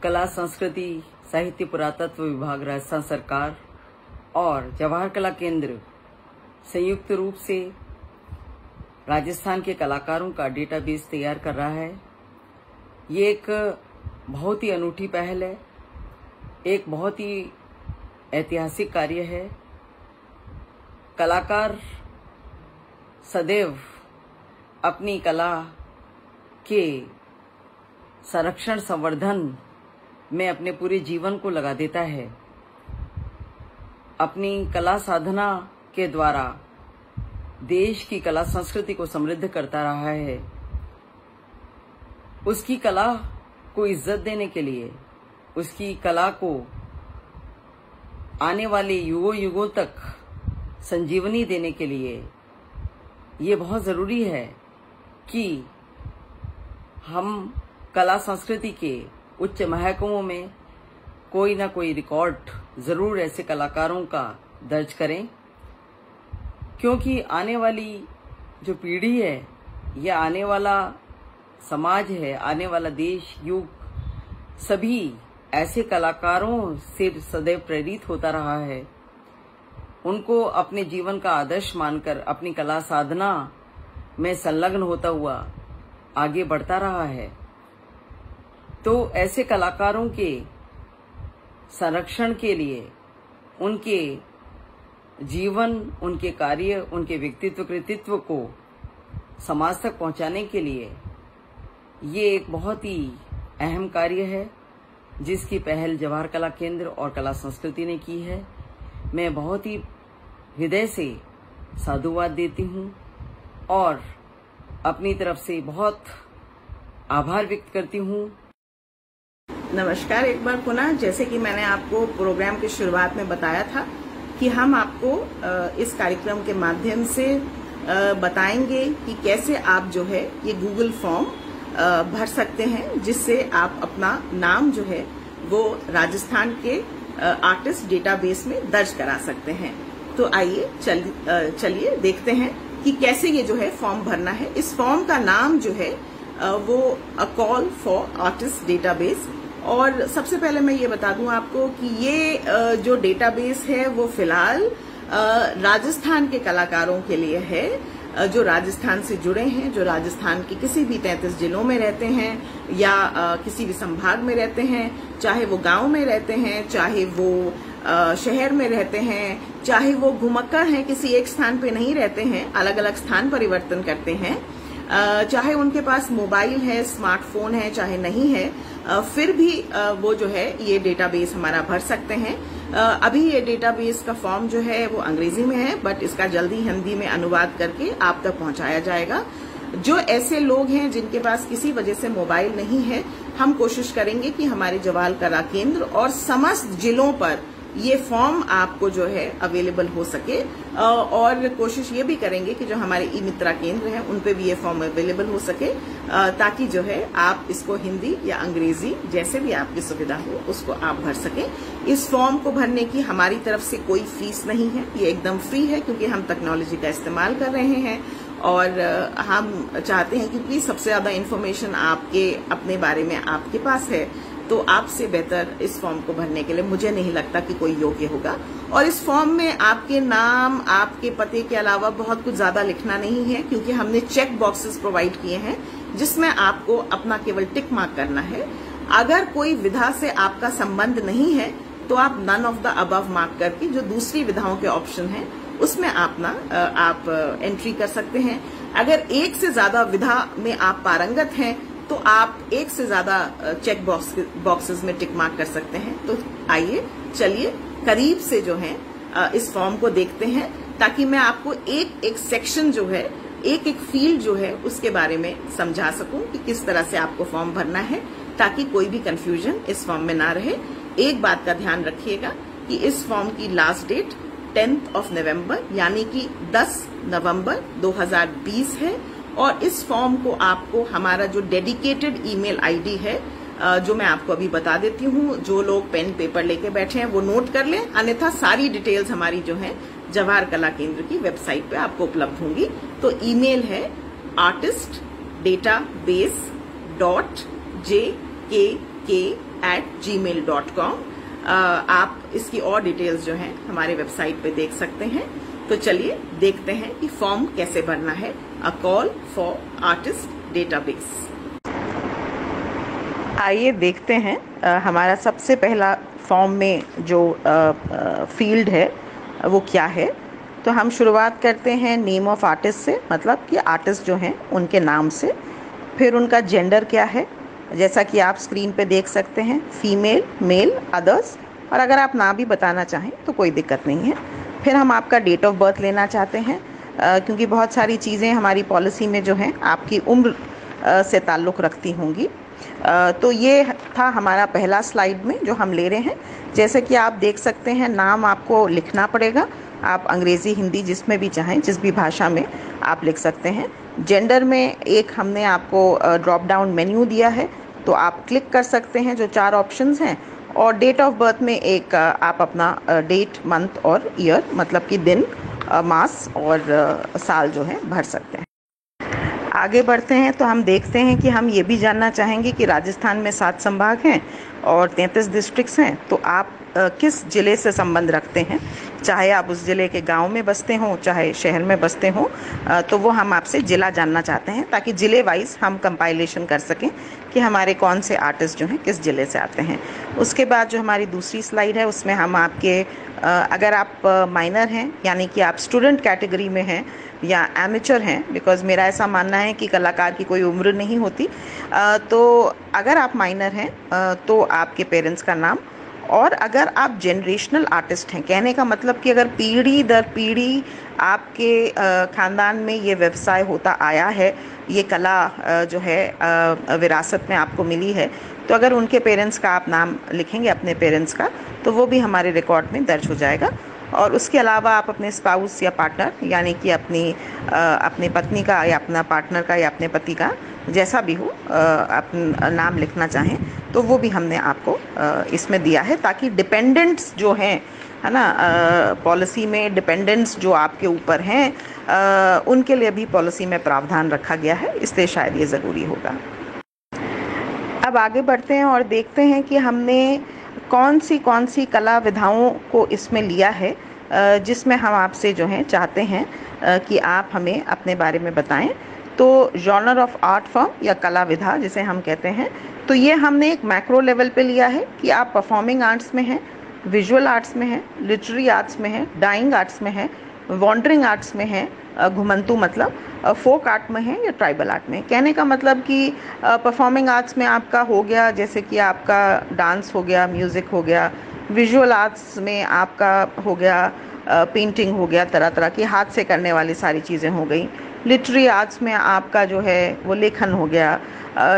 [SPEAKER 12] कला संस्कृति साहित्य पुरातत्व विभाग राजस्थान सरकार और जवाहर कला केंद्र संयुक्त रूप से राजस्थान के कलाकारों का डेटाबेस तैयार कर रहा है। ये एक बहुत ही अनूठी पहल है, एक बहुत ही ऐतिहासिक कार्य है। कलाकार सदैव अपनी कला के संरक्षण संवर्धन में अपने पूरे जीवन को लगा देता है। अपनी कला साधना के द्वारा देश की कला संस्कृति को समृद्ध करता रहा है। उसकी कला को इज्जत देने के लिए, उसकी कला को आने वाले युगों तक संजीवनी देने के लिए ये बहुत जरूरी है कि हम कला संस्कृति के उच्च महकमों में कोई ना कोई रिकॉर्ड जरूर ऐसे कलाकारों का दर्ज करें, क्योंकि आने वाली जो पीढ़ी है या आने वाला समाज है, आने वाला देश युग सभी ऐसे कलाकारों से सदैव प्रेरित होता रहा है। उनको अपने जीवन का आदर्श मानकर अपनी कला साधना में संलग्न होता हुआ आगे बढ़ता रहा है। तो ऐसे कलाकारों के संरक्षण के लिए, उनके जीवन, उनके कार्य, उनके व्यक्तित्व कृतित्व को समाज तक पहुंचाने के लिए ये एक बहुत ही अहम कार्य है, जिसकी पहल जवाहर कला केंद्र और कला संस्कृति ने की है। मैं बहुत ही हृदय से साधुवाद देती हूँ और अपनी तरफ से बहुत आभार व्यक्त करती हूँ।
[SPEAKER 1] नमस्कार एक बार पुनः, जैसे कि मैंने आपको प्रोग्राम की शुरुआत में बताया था कि हम आपको इस कार्यक्रम के माध्यम से बताएंगे कि कैसे आप जो है ये गूगल फॉर्म भर सकते हैं, जिससे आप अपना नाम जो है वो राजस्थान के आर्टिस्ट डेटाबेस में दर्ज करा सकते हैं। तो आइए चलिए देखते हैं कि कैसे ये जो है फॉर्म भरना है। इस फॉर्म का नाम जो है वो a call for artist database. और सबसे पहले मैं ये बता दूं आपको कि ये जो डेटाबेस है वो फिलहाल राजस्थान के कलाकारों के लिए है, जो राजस्थान से जुड़े हैं, जो राजस्थान के किसी भी 33 जिलों में रहते हैं या किसी भी संभाग में रहते हैं, चाहे वो गांव में रहते हैं, चाहे वो शहर में रहते हैं, चाहे वो घुमक्कड़ हैं, किसी एक स्थान पे नहीं रहते हैं, अलग अलग स्थान परिवर्तन करते हैं, चाहे उनके पास मोबाइल है, स्मार्टफोन है, चाहे नहीं है, फिर भी वो जो है ये डेटाबेस हमारा भर सकते हैं। अभी ये डेटाबेस का फॉर्म जो है वो अंग्रेजी में है, बट इसका जल्दी हिंदी में अनुवाद करके आप तक पहुंचाया जाएगा। जो ऐसे लोग हैं जिनके पास किसी वजह से मोबाइल नहीं है, हम कोशिश करेंगे कि हमारे जवाहर कला केंद्र और समस्त जिलों पर ये फॉर्म आपको जो है अवेलेबल हो सके, और कोशिश ये भी करेंगे कि जो हमारे ई मित्रा केंद्र हैं उन पे भी ये फॉर्म अवेलेबल हो सके, ताकि जो है आप इसको हिंदी या अंग्रेजी जैसे भी आपकी सुविधा हो उसको आप भर सकें। इस फॉर्म को भरने की हमारी तरफ से कोई फीस नहीं है, ये एकदम फ्री है, क्योंकि हम टेक्नोलॉजी का इस्तेमाल कर रहे हैं और हम चाहते हैं कि प्लीज सबसे ज्यादा इन्फॉर्मेशन आपके अपने बारे में आपके पास है, तो आपसे बेहतर इस फॉर्म को भरने के लिए मुझे नहीं लगता कि कोई योग्य होगा। और इस फॉर्म में आपके नाम, आपके पते के अलावा बहुत कुछ ज्यादा लिखना नहीं है, क्योंकि हमने चेक बॉक्सेस प्रोवाइड किए हैं जिसमें आपको अपना केवल टिक मार्क करना है। अगर कोई विधा से आपका संबंध नहीं है तो आप none of the above mark करके जो दूसरी विधाओं के ऑप्शन हैं उसमें आप एंट्री कर सकते हैं। अगर एक से ज्यादा विधा में आप पारंगत हैं तो आप एक से ज्यादा चेक बॉक्सेस में टिक मार्क कर सकते हैं। तो आइए चलिए करीब से जो है इस फॉर्म को देखते हैं, ताकि मैं आपको एक एक सेक्शन जो है, एक एक फील्ड जो है उसके बारे में समझा सकूं कि किस तरह से आपको फॉर्म भरना है, ताकि कोई भी कंफ्यूजन इस फॉर्म में ना रहे। एक बात का ध्यान रखिएगा कि इस फॉर्म की लास्ट डेट 10 नवंबर यानी कि 10 नवंबर 2020 है, और इस फॉर्म को आपको हमारा जो डेडिकेटेड ईमेल आईडी है, जो मैं आपको अभी बता देती हूँ, जो लोग पेन पेपर लेके बैठे हैं वो नोट कर लें, अन्यथा सारी डिटेल्स हमारी जो है जवाहर कला केंद्र की वेबसाइट पे आपको उपलब्ध होंगी। तो ईमेल है artistdatabase.jkk@gmail.com। आप इसकी और डिटेल्स जो हैं हमारे वेबसाइट पे देख सकते हैं। तो चलिए देखते हैं कि फॉर्म कैसे भरना है। A call for artist database. आइए देखते हैं हमारा सबसे पहला फॉर्म में जो फील्ड है वो क्या है। तो हम शुरुआत करते हैं नेम ऑफ आर्टिस्ट से, मतलब कि आर्टिस्ट जो हैं उनके नाम से। फिर उनका जेंडर क्या है, जैसा कि आप स्क्रीन पे देख सकते हैं, फीमेल, मेल, अदर्स, और अगर आप ना भी बताना चाहें तो कोई दिक्कत नहीं है। फिर हम आपका डेट ऑफ बर्थ लेना चाहते हैं, क्योंकि बहुत सारी चीज़ें हमारी पॉलिसी में जो हैं आपकी उम्र से ताल्लुक़ रखती होंगी। तो ये था हमारा पहला स्लाइड में जो हम ले रहे हैं। जैसे कि आप देख सकते हैं, नाम आपको लिखना पड़ेगा, आप अंग्रेज़ी, हिंदी जिसमें भी चाहें, जिस भी भाषा में आप लिख सकते हैं। जेंडर में एक हमने आपको ड्रॉप डाउन मेन्यू दिया है, तो आप क्लिक कर सकते हैं जो 4 ऑप्शंस हैं। और डेट ऑफ बर्थ में एक आप अपना डेट, मंथ और ईयर, मतलब कि दिन, मास और साल जो है भर सकते हैं। आगे बढ़ते हैं तो हम देखते हैं कि हम ये भी जानना चाहेंगे कि राजस्थान में 7 संभाग हैं और 33 डिस्ट्रिक्ट्स हैं, तो आप किस ज़िले से संबंध रखते हैं, चाहे आप उस ज़िले के गांव में बसते हों, चाहे शहर में बसते हों, तो वो हम आपसे ज़िला जानना चाहते हैं, ताकि ज़िले वाइज हम कंपाइलेशन कर सकें कि हमारे कौन से आर्टिस्ट जो हैं किस ज़िले से आते हैं। उसके बाद जो हमारी दूसरी स्लाइड है उसमें हम आपके अगर आप माइनर हैं, यानी कि आप स्टूडेंट कैटेगरी में हैं या एमेचर हैं, बिकॉज़ मेरा ऐसा मानना है कि कलाकार की कोई उम्र नहीं होती, तो अगर आप माइनर हैं तो आपके पेरेंट्स का नाम, और अगर आप जनरेशनल आर्टिस्ट हैं, कहने का मतलब कि अगर पीढ़ी दर पीढ़ी आपके ख़ानदान में ये व्यवसाय होता आया है, ये कला जो है विरासत में आपको मिली है, तो अगर उनके पेरेंट्स का आप नाम लिखेंगे, अपने पेरेंट्स का, तो वो भी हमारे रिकॉर्ड में दर्ज हो जाएगा। और उसके अलावा आप अपने स्पाउस या पार्टनर, यानी कि अपनी पत्नी का या अपना पार्टनर का या अपने पति का, जैसा भी हो, अपना नाम लिखना चाहें तो वो भी हमने आपको इसमें दिया है, ताकि डिपेंडेंट्स जो हैं, है ना, पॉलिसी में डिपेंडेंट्स जो आपके ऊपर हैं उनके लिए भी पॉलिसी में प्रावधान रखा गया है, इसलिए शायद ये ज़रूरी होगा। अब आगे बढ़ते हैं और देखते हैं कि हमने कौन सी कला विधाओं को इसमें लिया है, जिसमें हम आपसे जो है चाहते हैं कि आप हमें अपने बारे में बताएं। तो जॉनर ऑफ आर्ट फॉर्म या कला विधा जिसे हम कहते हैं, तो ये हमने एक मैक्रो लेवल पे लिया है कि आप परफॉर्मिंग आर्ट्स में हैं, विजुअल आर्ट्स में हैं, लिटरेरी आर्ट्स में हैं, डाइंग आर्ट्स में हैं, वॉन्डरिंग आर्ट्स में हैं, घुमंतू मतलब फोक आर्ट में है या ट्राइबल आर्ट में। कहने का मतलब कि परफॉर्मिंग आर्ट्स में आपका हो गया, जैसे कि आपका डांस हो गया, म्यूज़िक हो गया, विजुअल आर्ट्स में आपका हो गया पेंटिंग हो गया, तरह तरह की हाथ से करने वाली सारी चीज़ें हो गई। लिटरेरी आर्ट्स में आपका जो है वो लेखन हो गया।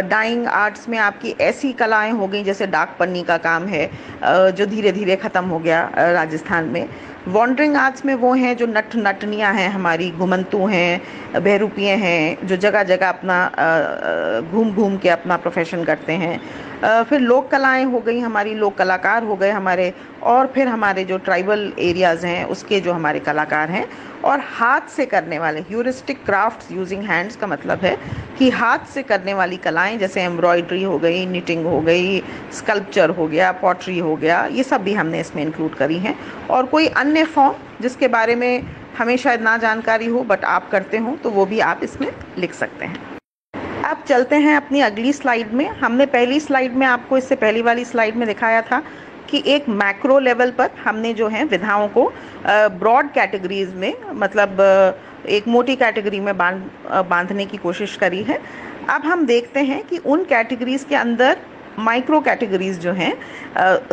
[SPEAKER 1] डाइंग आर्ट्स में आपकी ऐसी कलाएं हो गई जैसे डाक पन्नी का काम है जो धीरे धीरे ख़त्म हो गया राजस्थान में। वॉन्डरिंग आर्ट्स में वो हैं जो नटनियाँ हैं, हमारी घुमंतू हैं, बहरूपिये हैं, जो जगह जगह अपना घूम घूम के अपना प्रोफेशन करते हैं। फिर लोक कलाएं हो गई हमारी, लोक कलाकार हो गए हमारे, और फिर हमारे जो ट्राइबल एरियाज़ हैं उसके जो हमारे कलाकार हैं। और हाथ से करने वाले ह्यूरिस्टिक क्राफ्ट्स यूजिंग हैंड्स का मतलब है कि हाथ से करने वाली कलाएं जैसे एम्ब्रॉयडरी हो गई, निटिंग हो गई, स्कल्पचर हो गया, पॉटरी हो गया, ये सब भी हमने इसमें इंक्लूड करी हैं। और कोई अन्य फॉर्म जिसके बारे में हमें शायद ना जानकारी हो बट आप करते हो तो वो भी आप इसमें लिख सकते हैं। अब चलते हैं अपनी अगली स्लाइड में। हमने पहली स्लाइड में आपको, इससे पहली वाली स्लाइड में दिखाया था कि एक मैक्रो लेवल पर हमने जो है विधाओं को ब्रॉड कैटेगरीज में, मतलब एक मोटी कैटेगरी में बांधने की कोशिश करी है। अब हम देखते हैं कि उन कैटेगरीज के अंदर माइक्रो कैटेगरीज जो हैं,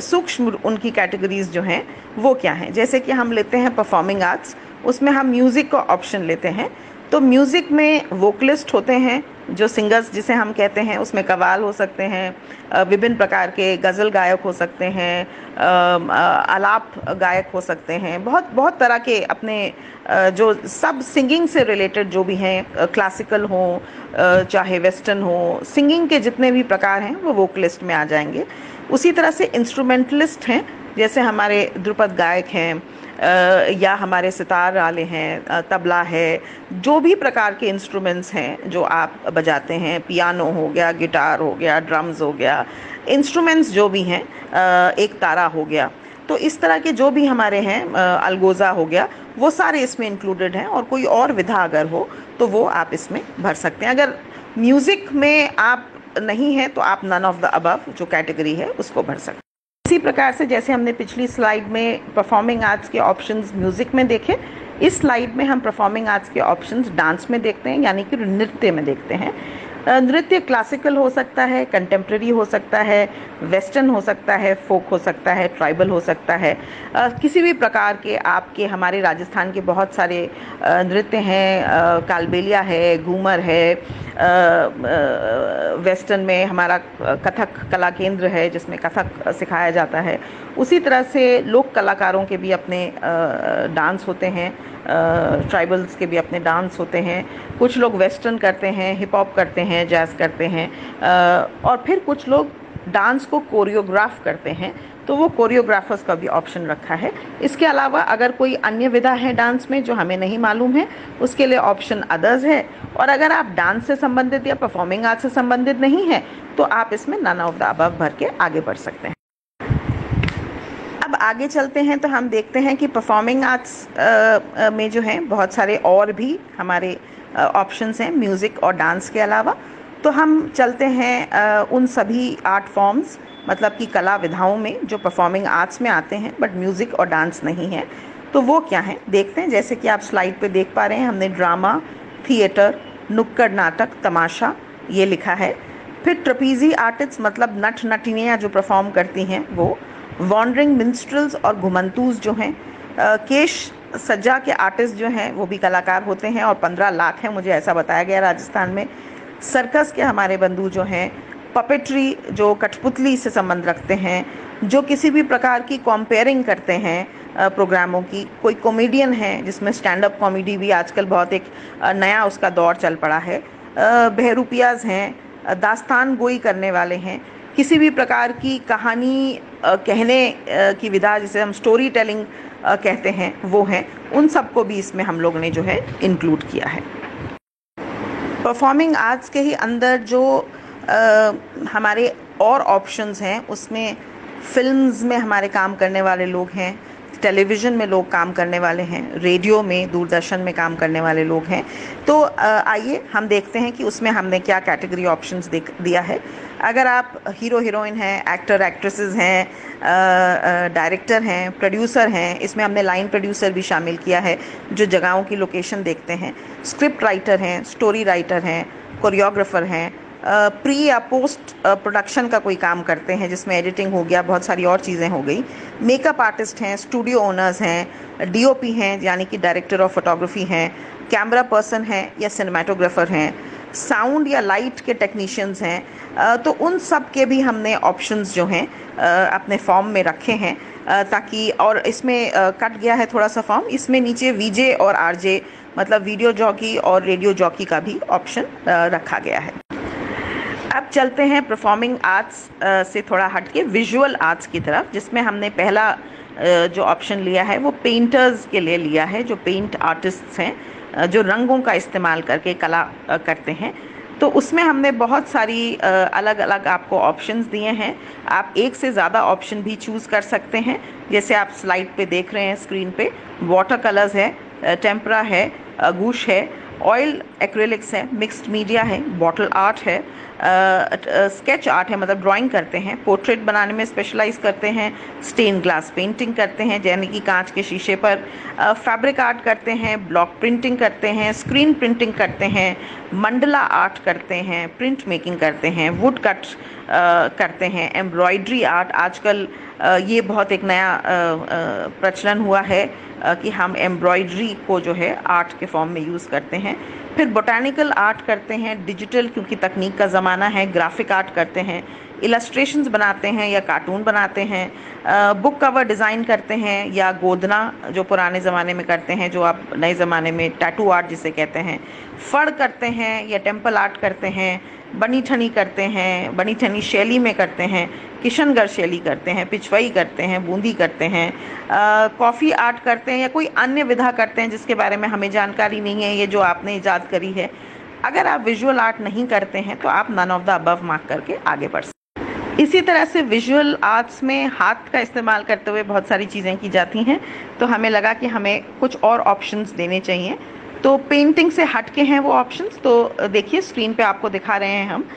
[SPEAKER 1] सूक्ष्म उनकी कैटेगरीज जो हैं वो क्या हैं। जैसे कि हम लेते हैं परफॉर्मिंग आर्ट्स, उसमें हम म्यूज़िक का ऑप्शन लेते हैं। तो म्यूज़िक में वोकलिस्ट होते हैं जो सिंगर्स जिसे हम कहते हैं, उसमें कव्वाल हो सकते हैं, विभिन्न प्रकार के गज़ल गायक हो सकते हैं, आलाप गायक हो सकते हैं, बहुत बहुत तरह के अपने जो सब सिंगिंग से रिलेटेड जो भी हैं, क्लासिकल हो चाहे वेस्टर्न हो, सिंगिंग के जितने भी प्रकार हैं वो वोकलिस्ट में आ जाएंगे। उसी तरह से इंस्ट्रूमेंटलिस्ट हैं, जैसे हमारे ध्रुपद गायक हैं या हमारे सितार वाले हैं, तबला है, जो भी प्रकार के इंस्ट्रूमेंट्स हैं जो आप बजाते हैं, पियानो हो गया, गिटार हो गया, ड्रम्स हो गया, इंस्ट्रूमेंट्स जो भी हैं, एक तारा हो गया, तो इस तरह के जो भी हमारे हैं, अलगोज़ा हो गया, वो सारे इसमें इंक्लूडेड हैं। और कोई और विधा अगर हो तो वो आप इसमें भर सकते हैं। अगर म्यूज़िक में आप नहीं हैं तो आप नन ऑफ द अबव जो कैटेगरी है उसको भर सकते हैं। इसी प्रकार से जैसे हमने पिछली स्लाइड में परफॉर्मिंग आर्ट्स के ऑप्शंस म्यूज़िक में देखे, इस स्लाइड में हम परफॉर्मिंग आर्ट्स के ऑप्शंस डांस में देखते हैं, यानी कि नृत्य में देखते हैं। नृत्य क्लासिकल हो सकता है, कंटेम्प्रेरी हो सकता है, वेस्टर्न हो सकता है, फोक हो सकता है, ट्राइबल हो सकता है, किसी भी प्रकार के आपके हमारे राजस्थान के बहुत सारे नृत्य हैं, कालबेलिया है, घूमर है, वेस्टर्न में हमारा कथक कला केंद्र है जिसमें कथक सिखाया जाता है। उसी तरह से लोक कलाकारों के भी अपने डांस होते हैं, ट्राइबल्स के भी अपने डांस होते हैं। कुछ लोग वेस्टर्न करते हैं, हिप हॉप करते हैं, जैज़ करते हैं, और फिर कुछ लोग डांस को कोरियोग्राफ करते हैं, तो वो कोरियोग्राफर्स का भी ऑप्शन रखा है। इसके अलावा अगर कोई अन्य विधा है डांस में जो हमें नहीं मालूम है, उसके लिए ऑप्शन अदर्स है। और अगर आप डांस से संबंधित या परफॉर्मिंग आर्ट से संबंधित नहीं है तो आप इसमें नन ऑफ द अबव भर के आगे बढ़ सकते हैं। अब आगे चलते हैं तो हम देखते हैं कि परफॉर्मिंग आर्ट्स में जो है बहुत सारे और भी हमारे ऑप्शंस हैं म्यूज़िक और डांस के अलावा। तो हम चलते हैं उन सभी आर्ट फॉर्म्स, मतलब कि कला विधाओं में जो परफॉर्मिंग आर्ट्स में आते हैं बट म्यूज़िक और डांस नहीं है, तो वो क्या हैं देखते हैं। जैसे कि आप स्लाइड पे देख पा रहे हैं, हमने ड्रामा, थिएटर, नुक्कड़ नाटक, तमाशा ये लिखा है। फिर ट्रपीजी आर्टिस्ट मतलब नट नटिनियाँ जो परफॉर्म करती हैं वो, वॉन्डरिंग मिन्स्ट्रल्स और घुमंतूज जो हैं, केश सज्जा के आर्टिस्ट जो हैं वो भी कलाकार होते हैं और 15 लाख हैं, मुझे ऐसा बताया गया राजस्थान में। सर्कस के हमारे बंधु जो हैं, पपेट्री जो कठपुतली से संबंध रखते हैं, जो किसी भी प्रकार की कंपेयरिंग करते हैं प्रोग्रामों की, कोई कॉमेडियन है जिसमें स्टैंड अप कॉमेडी भी आजकल बहुत एक नया उसका दौर चल पड़ा है, बहरूपियाज हैं, दास्तान गोई करने वाले हैं, किसी भी प्रकार की कहानी कहने की विधा जिसे हम स्टोरी टेलिंग कहते हैं वो हैं, उन सबको भी इसमें हम लोग ने जो है इंक्लूड किया है। परफॉर्मिंग आर्ट्स के ही अंदर जो हमारे और ऑप्शंस हैं उसमें फिल्म्स में हमारे काम करने वाले लोग हैं, टेलीविज़न में लोग काम करने वाले हैं, रेडियो में, दूरदर्शन में काम करने वाले लोग हैं। तो आइए हम देखते हैं कि उसमें हमने क्या कैटेगरी ऑप्शंस दिया है। अगर आप हीरो हीरोइन हैं, एक्टर एक्ट्रेसेस हैं, डायरेक्टर हैं, प्रोड्यूसर हैं, इसमें हमने लाइन प्रोड्यूसर भी शामिल किया है जो जगहों की लोकेशन देखते हैं, स्क्रिप्ट राइटर हैं, स्टोरी राइटर हैं, कोरियोग्राफर हैं, प्री या पोस्ट प्रोडक्शन का कोई काम करते हैं, जिसमें एडिटिंग हो गया, बहुत सारी और चीज़ें हो गई। मेकअप आर्टिस्ट हैं, स्टूडियो ओनर्स हैं, डीओपी हैं यानी कि डायरेक्टर ऑफ फोटोग्राफी हैं, कैमरा पर्सन हैं या सिनेमाटोग्राफर हैं, साउंड या लाइट के टेक्नीशियंस हैं। तो उन सब के भी हमने ऑप्शंस जो हैं अपने फॉर्म में रखे हैं, ताकि, और इसमें कट गया है थोड़ा सा फॉर्म, इसमें नीचे वीजे और आरजे मतलब वीडियो जॉकी और रेडियो जॉकी का भी ऑप्शन रखा गया है। अब चलते हैं परफॉर्मिंग आर्ट्स से थोड़ा हट के विजुअल आर्ट्स की तरफ, जिसमें हमने पहला जो ऑप्शन लिया है वो पेंटर्स के लिए लिया है, जो पेंट आर्टिस्ट्स हैं, जो रंगों का इस्तेमाल करके कला करते हैं। तो उसमें हमने बहुत सारी अलग अलग आपको ऑप्शंस दिए हैं। आप एक से ज़्यादा ऑप्शन भी चूज़ कर सकते हैं, जैसे आप स्लाइड पे देख रहे हैं स्क्रीन पे, वाटर कलर्स है, टेम्परा है, गूश है, ऑयल एक्रेलिक्स है, मिक्स्ड मीडिया है, बॉटल आर्ट है, स्केच आर्ट है मतलब ड्राइंग करते हैं, पोर्ट्रेट बनाने में स्पेशलाइज करते हैं, स्टेन ग्लास पेंटिंग करते हैं यानी कि कांच के शीशे पर, फैब्रिक आर्ट करते हैं, ब्लॉक प्रिंटिंग करते हैं, स्क्रीन प्रिंटिंग करते हैं, मंडला आर्ट करते हैं, प्रिंट मेकिंग करते हैं, वुड कट करते हैं, एम्ब्रॉयडरी आर्ट। आजकल ये बहुत एक नया प्रचलन हुआ है कि हम एम्ब्रॉयडरी को जो है आर्ट के फॉर्म में यूज़ करते हैं। फिर बोटैनिकल आर्ट करते हैं, डिजिटल क्योंकि तकनीक का ज़माना है, ग्राफिक आर्ट करते हैं, इलस्ट्रेशंस बनाते हैं या कार्टून बनाते हैं, बुक कवर डिज़ाइन करते हैं या गोदना जो पुराने ज़माने में करते हैं, जो आप नए ज़माने में टैटू आर्ट जिसे कहते हैं, फड़ करते हैं या टेम्पल आर्ट करते हैं, बनी ठनी करते हैं, बनी ठनी शैली में करते हैं, किशनगढ़ शैली करते हैं, पिछवाई करते हैं, बूंदी करते हैं, कॉफ़ी आर्ट करते हैं या कोई अन्य विधा करते हैं जिसके बारे में हमें जानकारी नहीं है, ये जो आपने ईजाद करी है। अगर आप विजुअल आर्ट नहीं करते हैं तो आप none of the above mark करके आगे बढ़ सकते हैं। इसी तरह से विजुअल आर्ट्स में हाथ का इस्तेमाल करते हुए बहुत सारी चीज़ें की जाती हैं, तो हमें लगा कि हमें कुछ और ऑप्शंस देने चाहिए। तो पेंटिंग से हट के हैं वो ऑप्शंस, तो देखिए स्क्रीन पे आपको दिखा रहे हैं हम।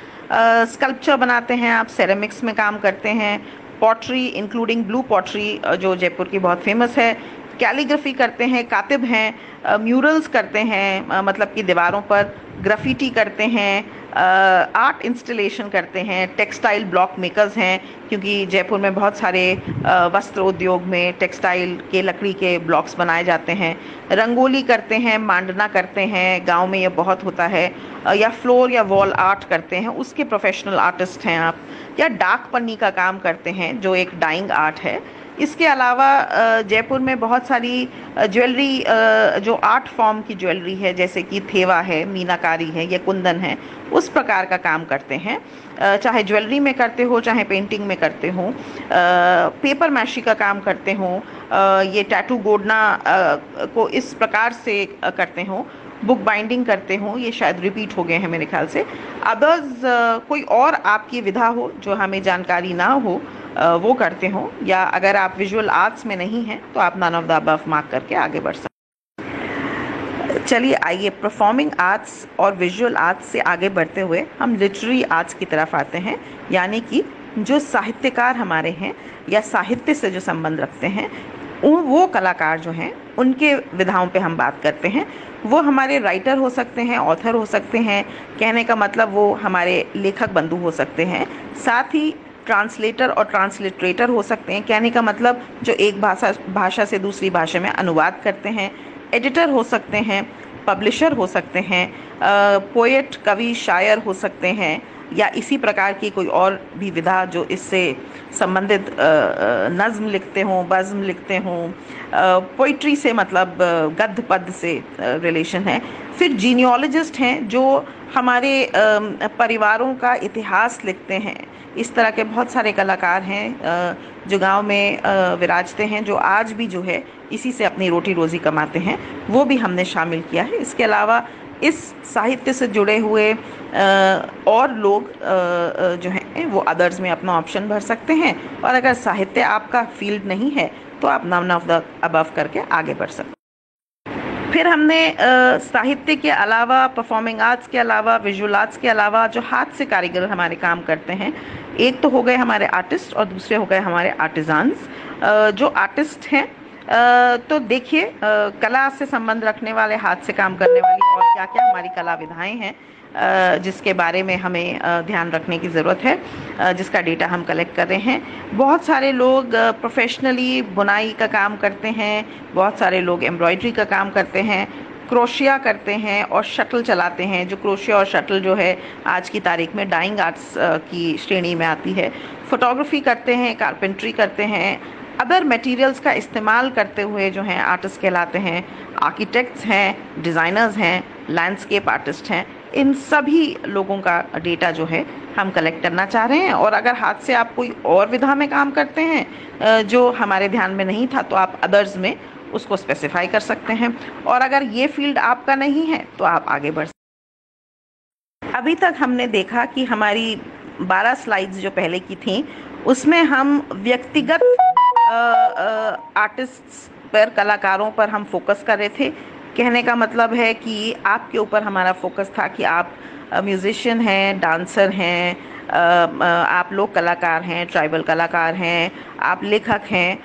[SPEAKER 1] स्कल्पचर बनाते हैं आप, सेरेमिक्स में काम करते हैं, पॉटरी इंक्लूडिंग ब्लू पॉटरी जो जयपुर की बहुत फेमस है, कैलीग्राफी करते हैं, कातिब हैं, म्यूरल्स करते हैं मतलब कि दीवारों पर, ग्राफिटी करते हैं, आर्ट इंस्टॉलेशन करते हैं, टेक्सटाइल ब्लॉक मेकर्स हैं क्योंकि जयपुर में बहुत सारे वस्त्र उद्योग में टेक्सटाइल के लकड़ी के ब्लॉक्स बनाए जाते हैं, रंगोली करते हैं, मांडना करते हैं, गांव में ये बहुत होता है, या फ्लोर या वॉल आर्ट करते हैं, उसके प्रोफेशनल आर्टिस्ट हैं आप, या डाक पन्नी का काम करते हैं जो एक डाइंग आर्ट है। इसके अलावा जयपुर में बहुत सारी ज्वेलरी जो आर्ट फॉर्म की ज्वेलरी है, जैसे कि थेवा है, मीनाकारी है या कुंदन है, उस प्रकार का काम करते हैं, चाहे ज्वेलरी में करते हो चाहे पेंटिंग में करते हो, पेपर मैशी का काम करते हो, ये टैटू गोडना को इस प्रकार से करते हो, बुक बाइंडिंग करते हो, ये शायद रिपीट हो गए हैं मेरे ख्याल से। अदर्स कोई और आपकी विधा हो जो हमें जानकारी ना हो वो करते हो, या अगर आप विजुअल आर्ट्स में नहीं हैं तो आप none of the above mark करके आगे बढ़ सकते हैं। चलिए आइए परफॉर्मिंग आर्ट्स और विजुअल आर्ट्स से आगे बढ़ते हुए हम लिटरेरी आर्ट्स की तरफ आते हैं, यानी कि जो साहित्यकार हमारे हैं या साहित्य से जो संबंध रखते हैं वो कलाकार जो हैं उनके विधाओं पे हम बात करते हैं। वो हमारे राइटर हो सकते हैं, ऑथर हो सकते हैं, कहने का मतलब वो हमारे लेखक बंधु हो सकते हैं, साथ ही ट्रांसलेटर और ट्रांसलिटरेटर हो सकते हैं, कहने का मतलब जो एक भाषा से दूसरी भाषा में अनुवाद करते हैं, एडिटर हो सकते हैं, पब्लिशर हो सकते हैं, पोएट कवि शायर हो सकते हैं, या इसी प्रकार की कोई और भी विधा जो इससे संबंधित नज़्म लिखते हों, बज़्म लिखते हों, पोइट्री से मतलब गद्य पद से रिलेशन है। फिर जीनियोलॉजिस्ट हैं जो हमारे परिवारों का इतिहास लिखते हैं। इस तरह के बहुत सारे कलाकार हैं जो गांव में विराजते हैं, जो आज भी जो है इसी से अपनी रोटी रोज़ी कमाते हैं, वो भी हमने शामिल किया है। इसके अलावा इस साहित्य से जुड़े हुए और लोग जो हैं वो अदर्स में अपना ऑप्शन भर सकते हैं, और अगर साहित्य आपका फील्ड नहीं है तो आप नन ऑफ द अबव करके आगे बढ़ सकते हैं। फिर हमने साहित्य के अलावा, परफॉर्मिंग आर्ट्स के अलावा, विजुअल आर्ट्स के अलावा जो हाथ से कारीगर हमारे काम करते हैं, एक तो हो गए हमारे आर्टिस्ट और दूसरे हो गए हमारे आर्टिजान्स। जो आर्टिस्ट हैं तो देखिए, कला से संबंध रखने वाले, हाथ से काम करने वाली और क्या क्या हमारी कला विधाएं हैं जिसके बारे में हमें ध्यान रखने की ज़रूरत है, जिसका डेटा हम कलेक्ट कर रहे हैं। बहुत सारे लोग प्रोफेशनली बुनाई का काम करते हैं, बहुत सारे लोग एम्ब्रॉयडरी का काम करते हैं, क्रोशिया करते हैं और शटल चलाते हैं। जो क्रोशिया और शटल जो है आज की तारीख में डाइंग आर्ट्स की श्रेणी में आती है। फोटोग्राफी करते हैं, कारपेंट्री करते हैं, अदर मटेरियल्स का इस्तेमाल करते हुए जो हैं आर्टिस्ट कहलाते हैं। आर्किटेक्ट्स हैं, डिज़ाइनर्स हैं, लैंडस्केप आर्टिस्ट हैं। इन सभी लोगों का डेटा जो है हम कलेक्ट करना चाह रहे हैं। और अगर हाथ से आप कोई और विधा में काम करते हैं जो हमारे ध्यान में नहीं था, तो आप अदर्स में उसको स्पेसिफाई कर सकते हैं। और अगर ये फील्ड आपका नहीं है तो आप आगे बढ़ सकते हैं। अभी तक हमने देखा कि हमारी 12 स्लाइड्स जो पहले की थी उसमें हम व्यक्तिगत आर्टिस्ट्स पर, कलाकारों पर हम फोकस कर रहे थे। कहने का मतलब है कि आपके ऊपर हमारा फोकस था कि आप म्यूज़िशियन हैं, डांसर हैं, आप लोक कलाकार हैं, ट्राइबल कलाकार हैं, आप लेखक हैं,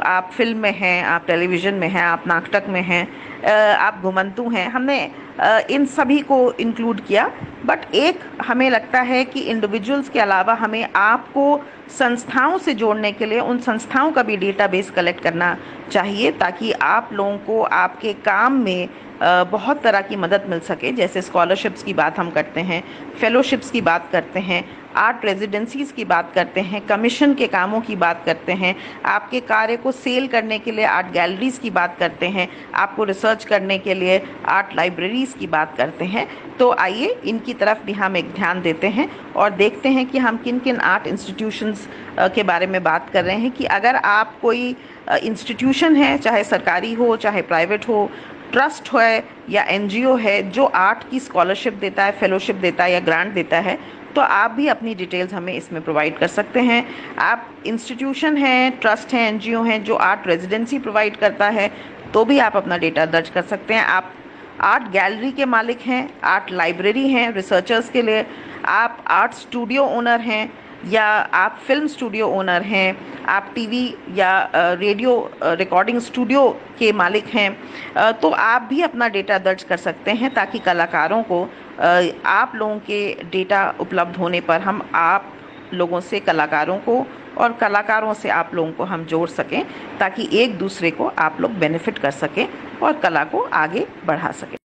[SPEAKER 1] आप फिल्म में हैं, आप टेलीविज़न में हैं, आप नाटक में हैं, आप घुमंतू हैं। हमने इन सभी को इंक्लूड किया। बट एक हमें लगता है कि इंडिविजुअल्स के अलावा हमें आपको संस्थाओं से जोड़ने के लिए उन संस्थाओं का भी डेटाबेस कलेक्ट करना चाहिए, ताकि आप लोगों को आपके काम में बहुत तरह की मदद मिल सके। जैसे स्कॉलरशिप्स की बात हम करते हैं, फेलोशिप्स की बात करते हैं, आर्ट रेजिडेंसीज़ की बात करते हैं, कमीशन के कामों की बात करते हैं, आपके कार्य को सेल करने के लिए आर्ट गैलरीज़ की बात करते हैं, आपको रिसर्च करने के लिए आर्ट लाइब्रेरीज़ की बात करते हैं। तो आइए इनकी तरफ भी हम एक ध्यान देते हैं और देखते हैं कि हम किन किन आर्ट इंस्टीट्यूशंस के बारे में बात कर रहे हैं। कि अगर आप कोई इंस्टीट्यूशन है, चाहे सरकारी हो चाहे प्राइवेट हो, ट्रस्ट है या एनजीओ है, जो आर्ट की स्कॉलरशिप देता है, फेलोशिप देता है या ग्रांट देता है, तो आप भी अपनी डिटेल्स हमें इसमें प्रोवाइड कर सकते हैं। आप इंस्टीट्यूशन हैं, ट्रस्ट हैं, एनजीओ हैं जो आर्ट रेजिडेंसी प्रोवाइड करता है, तो भी आप अपना डेटा दर्ज कर सकते हैं। आप आर्ट गैलरी के मालिक हैं, आर्ट लाइब्रेरी हैं रिसर्चर्स के लिए, आप आर्ट स्टूडियो ओनर हैं या आप फिल्म स्टूडियो ओनर हैं, आप टीवी या रेडियो रिकॉर्डिंग स्टूडियो के मालिक हैं, तो आप भी अपना डेटा दर्ज कर सकते हैं, ताकि कलाकारों को आप लोगों के डेटा उपलब्ध होने पर हम आप लोगों से कलाकारों को और कलाकारों से आप लोगों को हम जोड़ सकें, ताकि एक दूसरे को आप लोग बेनिफिट कर सकें और कला को आगे बढ़ा सकें।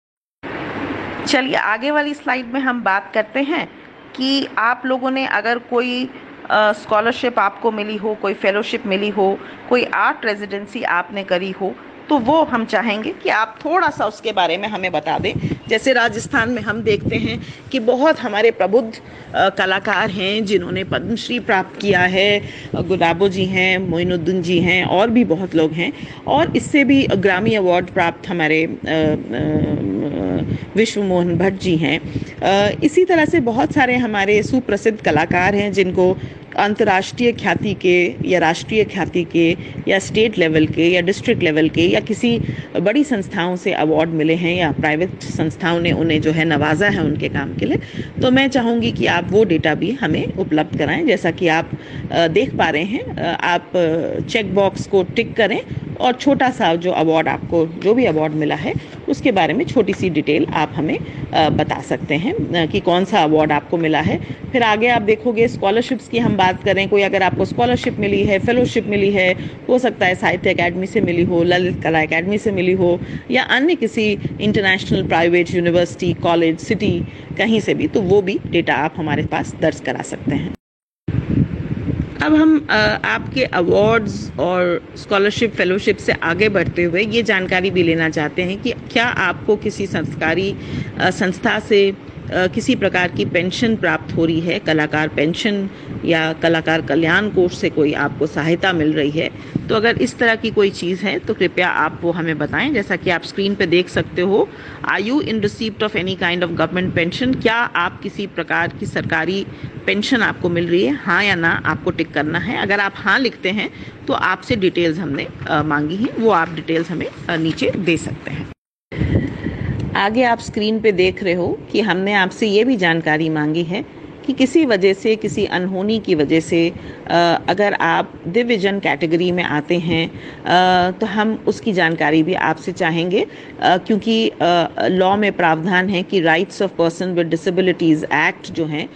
[SPEAKER 1] चलिए आगे वाली स्लाइड में हम बात करते हैं कि आप लोगों ने अगर कोई स्कॉलरशिप आपको मिली हो, कोई फेलोशिप मिली हो, कोई आर्ट रेजिडेंसी आपने करी हो, तो वो हम चाहेंगे कि आप थोड़ा सा उसके बारे में हमें बता दें। जैसे राजस्थान में हम देखते हैं कि बहुत हमारे प्रबुद्ध कलाकार हैं जिन्होंने पद्मश्री प्राप्त किया है। गुलाबो जी हैं, मोइनुद्दीन जी हैं और भी बहुत लोग हैं। और इससे भी ग्रामी अवार्ड प्राप्त हमारे विश्व मोहन भट्ट जी हैं। इसी तरह से बहुत सारे हमारे सुप्रसिद्ध कलाकार हैं जिनको अंतर्राष्ट्रीय ख्याति के या राष्ट्रीय ख्याति के या स्टेट लेवल के या डिस्ट्रिक्ट लेवल के या किसी बड़ी संस्थाओं से अवार्ड मिले हैं या प्राइवेट संस्थाओं ने उन्हें जो है नवाजा है उनके काम के लिए। तो मैं चाहूँगी कि आप वो डेटा भी हमें उपलब्ध कराएं। जैसा कि आप देख पा रहे हैं, आप चेक बॉक्स को टिक करें और छोटा सा जो अवार्ड आपको जो भी अवार्ड मिला है उसके बारे में छोटी सी डिटेल आप हमें बता सकते हैं कि कौन सा अवार्ड आपको मिला है। फिर आगे आप देखोगे स्कॉलरशिप्स की हम बात करें, कोई अगर आपको स्कॉलरशिप मिली है, फेलोशिप मिली है, हो सकता है साहित्य अकेडमी से मिली हो, ललित कला अकेडमी से मिली हो या अन्य किसी international private university, college, city कहीं से भी, तो वो भी डेटा आप हमारे पास दर्ज करा सकते हैं। अब हम आपके अवार्ड्स और स्कॉलरशिप फेलोशिप से आगे बढ़ते हुए ये जानकारी भी लेना चाहते हैं कि क्या आपको किसी सरकारी संस्था से किसी प्रकार की पेंशन प्राप्त हो रही है, कलाकार पेंशन या कलाकार कल्याण कोष से कोई आपको सहायता मिल रही है। तो अगर इस तरह की कोई चीज़ है तो कृपया आप वो हमें बताएं। जैसा कि आप स्क्रीन पे देख सकते हो, are you in receipt of any kind of government pension, क्या आप किसी प्रकार की सरकारी पेंशन आपको मिल रही है, हाँ या ना आपको टिक करना है। अगर आप हाँ लिखते हैं तो आपसे डिटेल्स हमने मांगी हैं, वो आप डिटेल्स हमें नीचे दे सकते हैं। आगे आप स्क्रीन पे देख रहे हो कि हमने आपसे ये भी जानकारी मांगी है कि किसी वजह से, किसी अनहोनी की वजह से अगर आप दिव्यजन कैटेगरी में आते हैं तो हम उसकी जानकारी भी आपसे चाहेंगे, क्योंकि लॉ में प्रावधान है कि rights of person with disabilities act जो हैं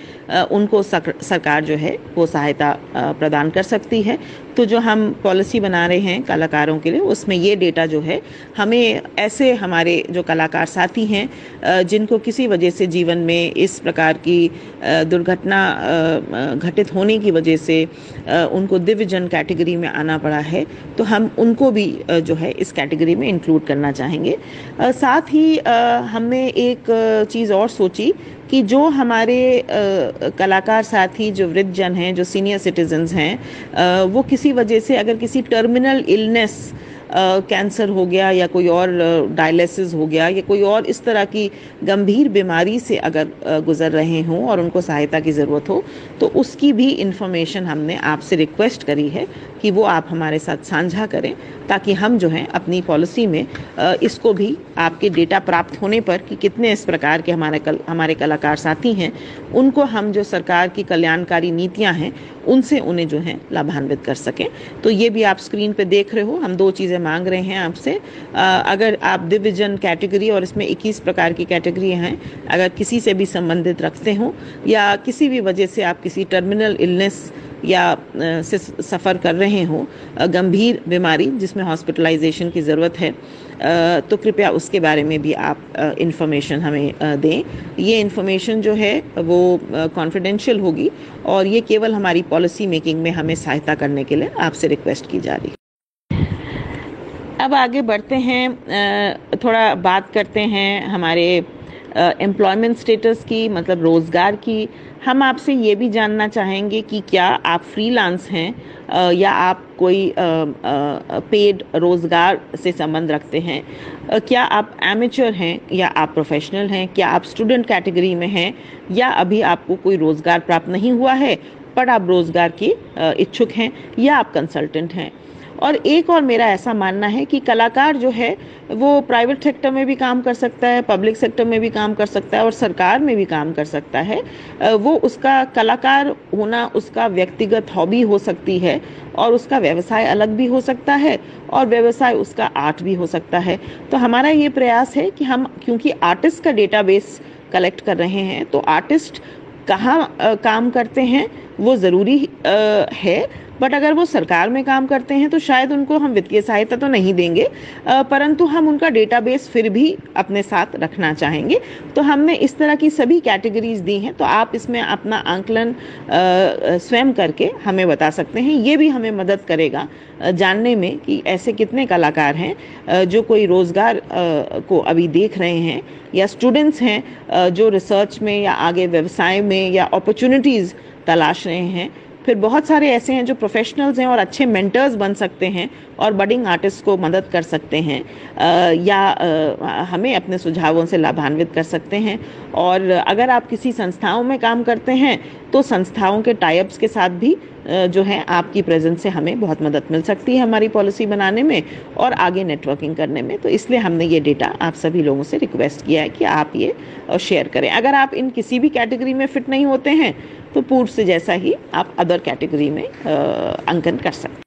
[SPEAKER 1] उनको सरकार जो है वो सहायता प्रदान कर सकती है। तो जो हम पॉलिसी बना रहे हैं कलाकारों के लिए, उसमें ये डेटा जो है हमें ऐसे हमारे जो कलाकार साथी हैं जिनको किसी वजह से जीवन में इस प्रकार की दुर्घटना घटित होने की वजह से उनको दिव्यजन कैटेगरी में आना पड़ा है, तो हम उनको भी जो है इस कैटेगरी में इंक्लूड करना चाहेंगे। साथ ही हमने एक चीज़ और सोची कि जो हमारे कलाकार साथी जो वृद्धजन हैं, जो सीनियर सिटीजन्स हैं, वो किसी वजह से अगर किसी टर्मिनल इलनेस, कैंसर हो गया या कोई और डायलिसिस हो गया या कोई और इस तरह की गंभीर बीमारी से अगर गुजर रहे हों और उनको सहायता की ज़रूरत हो, तो उसकी भी इंफॉर्मेशन हमने आपसे रिक्वेस्ट करी है कि वो आप हमारे साथ साझा करें, ताकि हम जो हैं अपनी पॉलिसी में इसको भी आपके डेटा प्राप्त होने पर कि कितने इस प्रकार के हमारे कलाकार साथी हैं, उनको हम जो सरकार की कल्याणकारी नीतियां हैं उनसे उन्हें जो है लाभान्वित कर सकें। तो ये भी आप स्क्रीन पे देख रहे हो, हम 2 चीज़ें मांग रहे हैं आपसे। अगर आप दिव्यजन कैटेगरी, और इसमें 21 प्रकार की कैटेगरी हैं, अगर किसी से भी संबंधित रखते हो या किसी भी वजह से आप किसी टर्मिनल इलनेस या से सफ़र कर रहे हो, गंभीर बीमारी जिसमें हॉस्पिटलाइजेशन की ज़रूरत है, तो कृपया उसके बारे में भी आप इंफॉर्मेशन हमें दें। ये इंफॉर्मेशन जो है वो कॉन्फिडेंशियल होगी और ये केवल हमारी पॉलिसी मेकिंग में हमें सहायता करने के लिए आपसे रिक्वेस्ट की जा रही है। अब आगे बढ़ते हैं, थोड़ा बात करते हैं हमारे एम्प्लॉयमेंट स्टेटस की, मतलब रोज़गार की। हम आपसे ये भी जानना चाहेंगे कि क्या आप फ्रीलांस हैं या आप कोई पेड रोज़गार से संबंध रखते हैं, क्या आप एमेच्योर हैं या आप प्रोफेशनल हैं, क्या आप स्टूडेंट कैटेगरी में हैं या अभी आपको कोई रोज़गार प्राप्त नहीं हुआ है पर आप रोज़गार के इच्छुक हैं, या आप कंसल्टेंट हैं। और एक और मेरा ऐसा मानना है कि कलाकार जो है वो प्राइवेट सेक्टर में भी काम कर सकता है, पब्लिक सेक्टर में भी काम कर सकता है और सरकार में भी काम कर सकता है। वो उसका कलाकार होना उसका व्यक्तिगत हॉबी हो सकती है और उसका व्यवसाय अलग भी हो सकता है और व्यवसाय उसका आर्ट भी हो सकता है। तो हमारा ये प्रयास है कि हम, क्योंकि आर्टिस्ट का डेटाबेस कलेक्ट कर रहे हैं, तो आर्टिस्ट कहाँ काम करते हैं वो ज़रूरी है, बट अगर वो सरकार में काम करते हैं तो शायद उनको हम वित्तीय सहायता तो नहीं देंगे, परंतु हम उनका डेटाबेस फिर भी अपने साथ रखना चाहेंगे। तो हमने इस तरह की सभी कैटेगरीज दी हैं, तो आप इसमें अपना आंकलन स्वयं करके हमें बता सकते हैं। ये भी हमें मदद करेगा जानने में कि ऐसे कितने कलाकार हैं जो कोई रोज़गार को अभी देख रहे हैं, या स्टूडेंट्स हैं जो रिसर्च में या आगे व्यवसाय में या अपॉर्चुनिटीज़ तलाश रहे हैं। फिर बहुत सारे ऐसे हैं जो प्रोफेशनल्स हैं और अच्छे मेंटर्स बन सकते हैं और बडिंग आर्टिस्ट को मदद कर सकते हैं या हमें अपने सुझावों से लाभान्वित कर सकते हैं। और अगर आप किसी संस्थाओं में काम करते हैं तो संस्थाओं के टाइप्स के साथ भी जो है आपकी प्रेजेंस से हमें बहुत मदद मिल सकती है हमारी पॉलिसी बनाने में और आगे नेटवर्किंग करने में। तो इसलिए हमने ये डेटा आप सभी लोगों से रिक्वेस्ट किया है कि आप ये शेयर करें। अगर आप इन किसी भी कैटेगरी में फिट नहीं होते हैं तो पूर्व से जैसा ही आप अदर कैटेगरी में अंकन कर सकते हैं।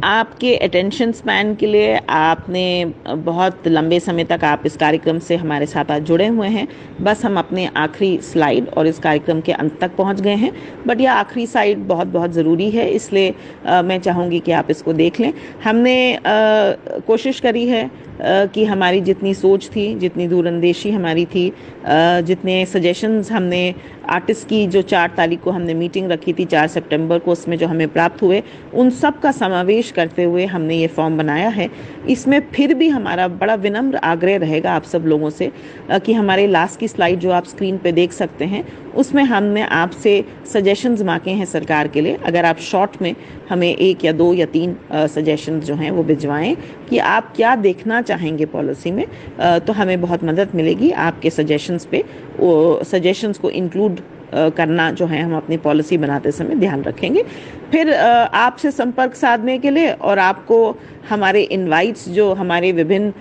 [SPEAKER 1] आपके अटेंशन स्पैन के लिए, आपने बहुत लंबे समय तक आप इस कार्यक्रम से हमारे साथ आज जुड़े हुए हैं। बस हम अपने आखिरी स्लाइड और इस कार्यक्रम के अंत तक पहुंच गए हैं, बट यह आखिरी स्लाइड बहुत बहुत ज़रूरी है, इसलिए मैं चाहूँगी कि आप इसको देख लें। हमने कोशिश करी है कि हमारी जितनी सोच थी, जितनी दूरंदेशी हमारी थी, जितने सजेशंस हमने आर्टिस्ट की जो 4 तारीख को हमने मीटिंग रखी थी, 4 सितंबर को, उसमें जो हमें प्राप्त हुए, उन सब का समावेश करते हुए हमने ये फॉर्म बनाया है। इसमें फिर भी हमारा बड़ा विनम्र आग्रह रहेगा आप सब लोगों से कि हमारे लास्ट की स्लाइड जो आप स्क्रीन पे देख सकते हैं, उसमें हमने आपसे सजेशंस मांगे हैं सरकार के लिए। अगर आप शॉर्ट में हमें 1 या 2 या 3 सजेशंस जो हैं वो भिजवाएं कि आप क्या देखना चाहेंगे पॉलिसी में, तो हमें बहुत मदद मिलेगी आपके सजेशंस पे। सजेशंस को इंक्लूड करना जो है हम अपनी पॉलिसी बनाते समय ध्यान रखेंगे। फिर आपसे संपर्क साधने के लिए और आपको हमारे इनवाइट्स जो हमारे विभिन्न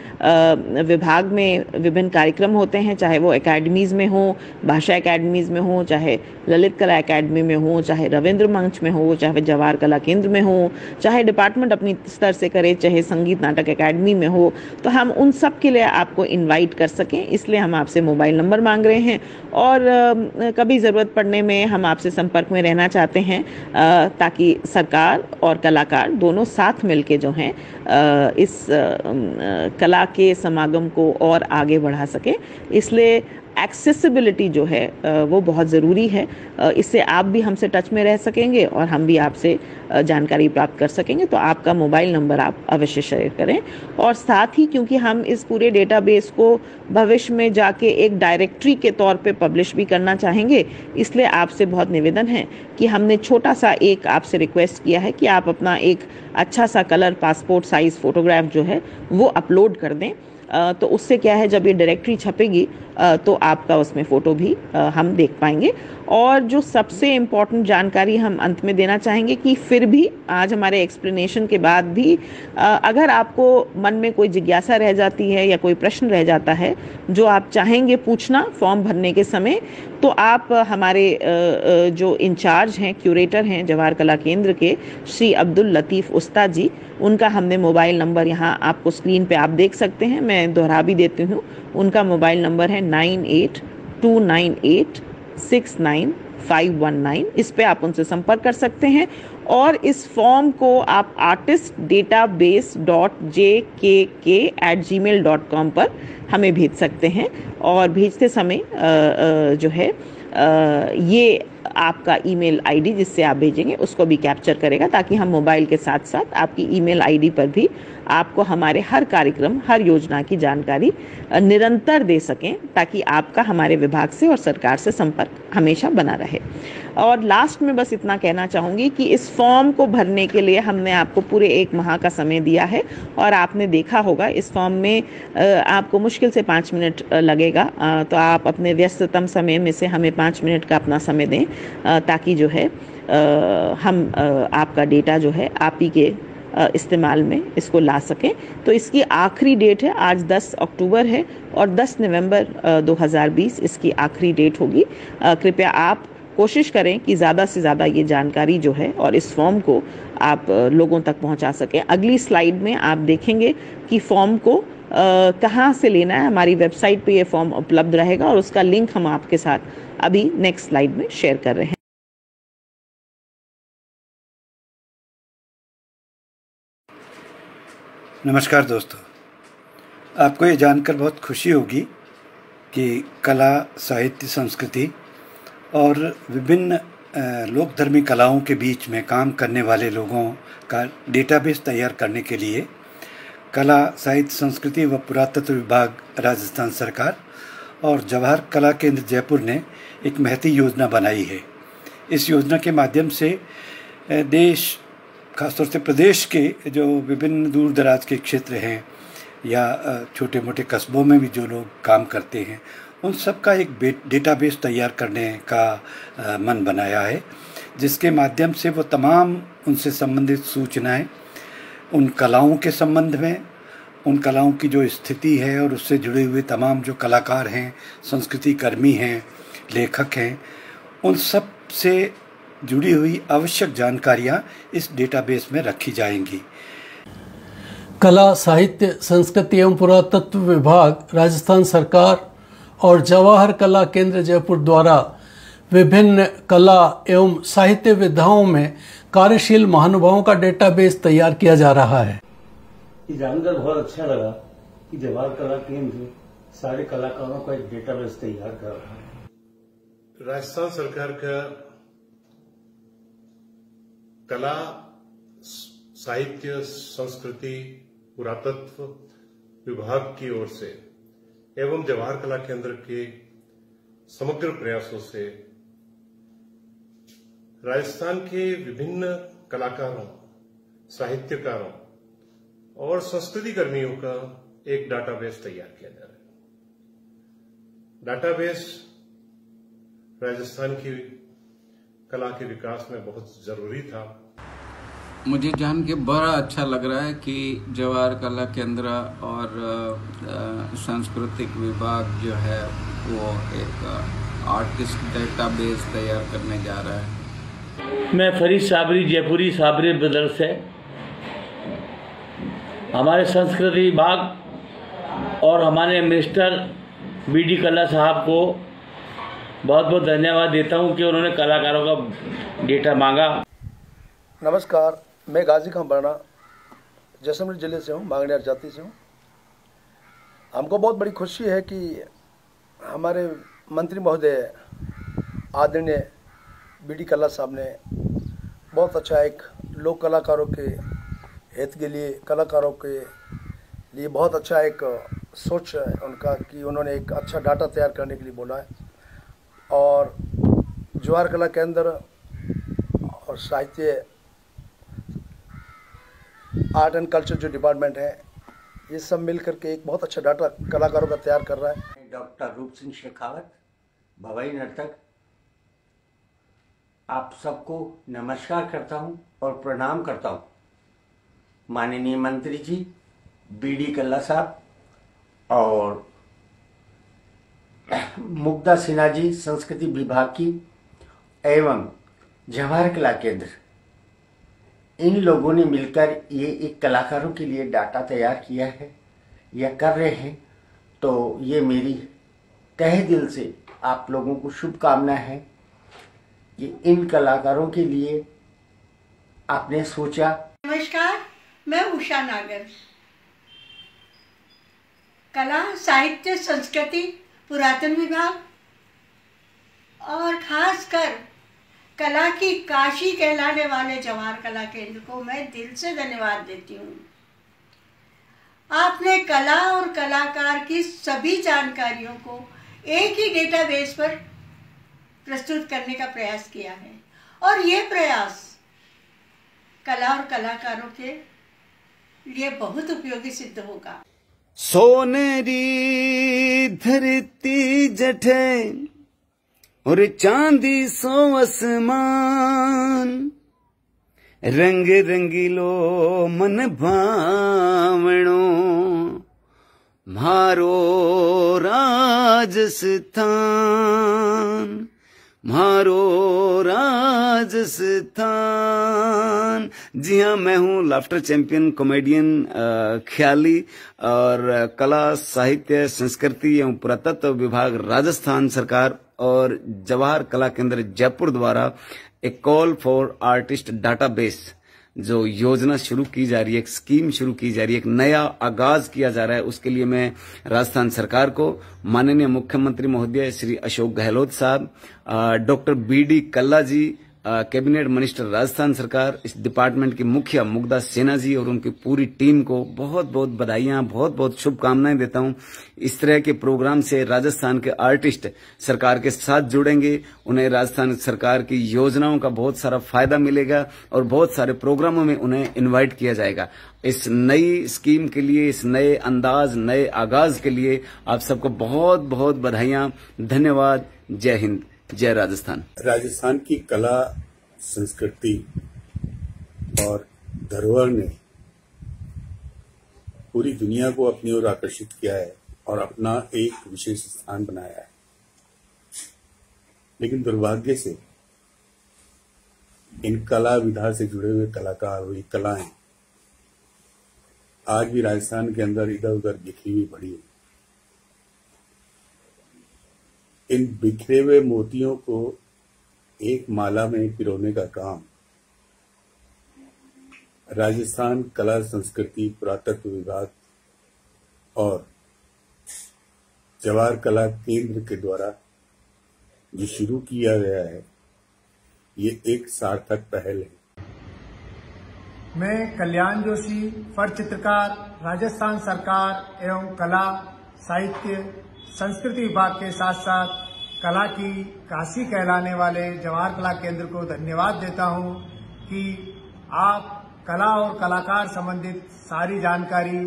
[SPEAKER 1] विभाग में विभिन्न कार्यक्रम होते हैं, चाहे वो एकेडमीज़ में हो, भाषा एकेडमीज़ में हो, चाहे ललित कला एकेडमी में हो, चाहे रविंद्र मंच में हो, चाहे जवाहर कला केंद्र में हो, चाहे डिपार्टमेंट अपनी स्तर से करे, चाहे संगीत नाटक एकेडमी में हो, तो हम उन सब के लिए आपको इनवाइट कर सकें, इसलिए हम आपसे मोबाइल नंबर मांग रहे हैं। और कभी ज़रूरत पड़ने में हम आपसे संपर्क में रहना चाहते हैं ताकि सरकार और कलाकार दोनों साथ मिलके जो हैं इस कला के समागम को और आगे बढ़ा सके। इसलिए एक्सेसिबिलिटी जो है वो बहुत ज़रूरी है। इससे आप भी हमसे टच में रह सकेंगे और हम भी आपसे जानकारी प्राप्त कर सकेंगे। तो आपका मोबाइल नंबर आप अवश्य शेयर करें। और साथ ही क्योंकि हम इस पूरे डेटाबेस को भविष्य में जाके एक डायरेक्टरी के तौर पे पब्लिश भी करना चाहेंगे, इसलिए आपसे बहुत निवेदन है कि हमने छोटा सा एक आपसे रिक्वेस्ट किया है कि आप अपना एक अच्छा सा कलर पासपोर्ट साइज़ फ़ोटोग्राफ जो है वो अपलोड कर दें। तो उससे क्या है, जब ये डायरेक्टरी छपेगी तो आपका उसमें फ़ोटो भी हम देख पाएंगे। और जो सबसे इम्पॉर्टेंट जानकारी हम अंत में देना चाहेंगे कि फिर भी आज हमारे एक्सप्लेनेशन के बाद भी अगर आपको मन में कोई जिज्ञासा रह जाती है या कोई प्रश्न रह जाता है जो आप चाहेंगे पूछना फॉर्म भरने के समय, तो आप हमारे जो इंचार्ज हैं, क्यूरेटर हैं जवाहर कला केंद्र के, श्री अब्दुल लतीफ़ उस्ताद जी, उनका हमने मोबाइल नंबर यहाँ आपको स्क्रीन पे आप देख सकते हैं, मैं दोहरा भी देती हूँ। उनका मोबाइल नंबर है 9829869519। इस पे आप उनसे संपर्क कर सकते हैं। और इस फॉर्म को आप artistdatabase.jkk@gmail.com पर हमें भेज सकते हैं। और भेजते समय जो है ये आपका ईमेल आईडी जिससे आप भेजेंगे उसको भी कैप्चर करेगा, ताकि हम मोबाइल के साथ साथ आपकी ईमेल आईडी पर भी आपको हमारे हर कार्यक्रम, हर योजना की जानकारी निरंतर दे सकें, ताकि आपका हमारे विभाग से और सरकार से संपर्क हमेशा बना रहे। और लास्ट में बस इतना कहना चाहूँगी कि इस फॉर्म को भरने के लिए हमने आपको पूरे 1 माह का समय दिया है। और आपने देखा होगा इस फॉर्म में आपको मुश्किल से 5 मिनट लगेगा, तो आप अपने व्यस्ततम समय में से हमें 5 मिनट का अपना समय दें, ताकि जो है हम आपका डेटा जो है आप ही के इस्तेमाल में इसको ला सकें। तो इसकी आखिरी डेट है, आज 10 अक्टूबर है और 10 नवंबर 2020 इसकी आखिरी डेट होगी। कृपया आप कोशिश करें कि ज़्यादा से ज़्यादा ये जानकारी जो है और इस फॉर्म को आप लोगों तक पहुंचा सकें। अगली स्लाइड में आप देखेंगे कि फॉर्म को कहाँ से लेना है। हमारी वेबसाइट पे ये फॉर्म उपलब्ध रहेगा और उसका लिंक हम आपके साथ अभी नेक्स्ट स्लाइड में शेयर कर रहे हैं।
[SPEAKER 13] नमस्कार दोस्तों, आपको ये जानकर बहुत खुशी होगी कि कला, साहित्य, संस्कृति और विभिन्न लोकधर्मी कलाओं के बीच में काम करने वाले लोगों का डेटाबेस तैयार करने के लिए कला, साहित्य, संस्कृति व पुरातत्व विभाग, राजस्थान सरकार और जवाहर कला केंद्र जयपुर ने एक महती योजना बनाई है। इस योजना के माध्यम से देश, खासतौर से प्रदेश के जो विभिन्न दूर दराज के क्षेत्र हैं या छोटे मोटे कस्बों में भी जो लोग काम करते हैं, उन सब का एक डेटाबेस तैयार करने का मन बनाया है, जिसके माध्यम से वो तमाम उनसे संबंधित सूचनाएं उन कलाओं के संबंध में, उन कलाओं की जो स्थिति है और उससे जुड़े हुए तमाम जो कलाकार हैं, संस्कृति कर्मी हैं, लेखक हैं, उन सब से जुड़ी हुई आवश्यक जानकारियां इस डेटाबेस में रखी जाएंगी।
[SPEAKER 14] कला, साहित्य, संस्कृति एवं पुरातत्व विभाग, राजस्थान सरकार और जवाहर कला केंद्र जयपुर द्वारा विभिन्न कला एवं साहित्य विधाओं में कार्यशील महानुभावों का डेटाबेस तैयार किया जा रहा है।
[SPEAKER 2] ये जानकर बहुत अच्छा लगा कि जवाहर कला केंद्र सारे कलाकारों का एक डेटाबेस तैयार कर रहा है।
[SPEAKER 7] राजस्थान सरकार का कला, साहित्य, संस्कृति, पुरातत्व विभाग की ओर से एवं जवाहर कला केंद्र के समग्र प्रयासों से राजस्थान के विभिन्न कलाकारों, साहित्यकारों और संस्कृति कर्मियों का एक डाटाबेस तैयार किया जा रहा है। डाटाबेस
[SPEAKER 15] राजस्थान की कला के विकास में बहुत जरूरी था।
[SPEAKER 16] मुझे जान के बड़ा अच्छा लग रहा है कि जवाहर कला केंद्र और सांस्कृतिक विभाग जो है वो एक आर्टिस्ट डेटाबेस तैयार करने जा रहा है।
[SPEAKER 17] मैं फरीद साबरी, जयपुरी साबरी ब्रदर्स से हमारे संस्कृति विभाग और हमारे मिनिस्टर बीडी कल्ला साहब को बहुत बहुत धन्यवाद देता हूं कि उन्होंने कलाकारों का डेटा मांगा।
[SPEAKER 18] नमस्कार, मैं गाजी खां बराना जैसलमेर जिले से हूँ, मांगड़ियार जाति से हूँ। हमको बहुत बड़ी खुशी है कि हमारे मंत्री महोदय आदरणीय बीडी कल्ला साहब ने बहुत अच्छा एक लोक कलाकारों के हित के लिए, कलाकारों के लिए बहुत अच्छा एक सोच है उनका कि उन्होंने एक अच्छा डाटा तैयार करने के लिए बोला है। और जवाहर कला केंद्र और साहित्य आर्ट एंड कल्चर जो डिपार्टमेंट है, ये सब मिल करके एक बहुत अच्छा डाटा कलाकारों का तैयार कर रहा है।
[SPEAKER 19] डॉक्टर रूप सिंह शेखावत, भवाई नर्तक, आप सबको नमस्कार करता हूं और प्रणाम करता हूं। माननीय मंत्री जी बीडी कल्ला साहब और मुग्धा सिन्हा जी संस्कृति विभाग की एवं जवाहर कला केंद्र, इन लोगों ने मिलकर ये एक कलाकारों के लिए डाटा तैयार किया है या कर रहे हैं। तो ये मेरी तहे दिल से आप लोगों को शुभकामना है कि इन कलाकारों के लिए आपने सोचा।
[SPEAKER 20] नमस्कार, मैं उषा नागर, कला साहित्य संस्कृति पुरातन विभाग और खासकर कला की काशी कहलाने वाले जवाहर कला केंद्र को मैं दिल से धन्यवाद देती हूँ। आपने कला और कलाकार की सभी जानकारियों को एक ही डेटाबेस पर प्रस्तुत करने का प्रयास किया है और ये प्रयास कला और कलाकारों के लिए बहुत उपयोगी सिद्ध होगा।
[SPEAKER 21] सोनेरी धरती जठे और चांदी सो आसमान, रंग रंगीलो मन भावणो मारो राजस्थान, मारो राजस्थान। जी हाँ, मैं हूँ लाफ्टर चैंपियन कॉमेडियन ख्याली और कला साहित्य संस्कृति एवं पुरातत्व विभाग राजस्थान सरकार और जवाहर कला केंद्र जयपुर द्वारा एक कॉल फॉर आर्टिस्ट डाटाबेस जो योजना शुरू की जा रही है, एक स्कीम शुरू की जा रही है, एक नया आगाज किया जा रहा है। उसके लिए मैं राजस्थान सरकार को, माननीय मुख्यमंत्री महोदय श्री अशोक गहलोत साहब, डॉक्टर बीडी कल्ला जी, कैबिनेट मिनिस्टर राजस्थान सरकार, इस डिपार्टमेंट की मुखिया मुग्धा सिन्हा जी और उनकी पूरी टीम को बहुत बहुत बधाइयां, बहुत बहुत शुभकामनाएं देता हूं। इस तरह के प्रोग्राम से राजस्थान के आर्टिस्ट सरकार के साथ जुड़ेंगे, उन्हें राजस्थान सरकार की योजनाओं का बहुत सारा फायदा मिलेगा और बहुत सारे प्रोग्रामों में उन्हें इन्वाइट किया जाएगा। इस नई स्कीम के लिए, इस नए अंदाज, नए आगाज के लिए आप सबको बहुत बहुत बधाइयां, धन्यवाद। जय हिंद, जय राजस्थान।
[SPEAKER 22] राजस्थान की कला, संस्कृति और धरोहर ने पूरी दुनिया को अपनी ओर आकर्षित किया है और अपना एक विशेष स्थान बनाया है। लेकिन दुर्भाग्य से इन कला विधा से जुड़े हुए कलाकार और ये कलाएं आज भी राजस्थान के अंदर इधर उधर बिखरी हुई पड़ी है। इन बिखरे हुए मोतियों को एक माला में पिरोने का काम राजस्थान कला संस्कृति पुरातत्व विभाग और जवाहर कला केंद्र के द्वारा जो शुरू किया गया है, ये एक सार्थक पहल है।
[SPEAKER 23] मैं कल्याण जोशी, फर चित्रकार, राजस्थान सरकार एवं कला साहित्य संस्कृति विभाग के साथ साथ कला की काशी कहलाने वाले जवाहर कला केंद्र को धन्यवाद देता हूं कि आप कला और कलाकार संबंधित सारी जानकारी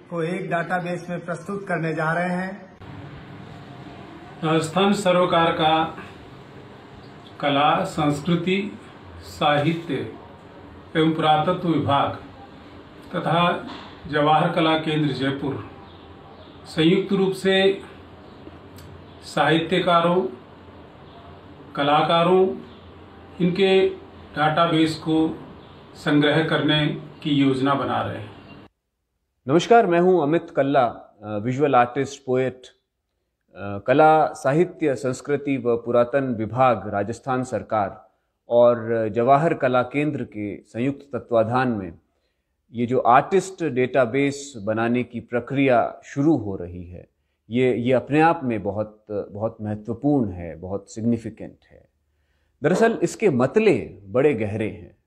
[SPEAKER 23] को एक डाटाबेस में प्रस्तुत करने जा रहे हैं।
[SPEAKER 5] राजस्थान सरकार का कला, संस्कृति, साहित्य एवं पुरातत्व विभाग तथा जवाहर कला केंद्र जयपुर संयुक्त रूप से साहित्यकारों, कलाकारों, इनके डाटाबेस को संग्रह करने की योजना बना रहे हैं।
[SPEAKER 3] नमस्कार, मैं हूं अमित कल्ला, विजुअल आर्टिस्ट, पोएट। कला, साहित्य, संस्कृति व पुरातन विभाग, राजस्थान सरकार और जवाहर कला केंद्र के संयुक्त तत्वाधान में ये जो आर्टिस्ट डेटाबेस बनाने की प्रक्रिया शुरू हो रही है, ये अपने आप में बहुत महत्वपूर्ण है, बहुत सिग्निफिकेंट है। दरअसल इसके मतले बड़े गहरे हैं।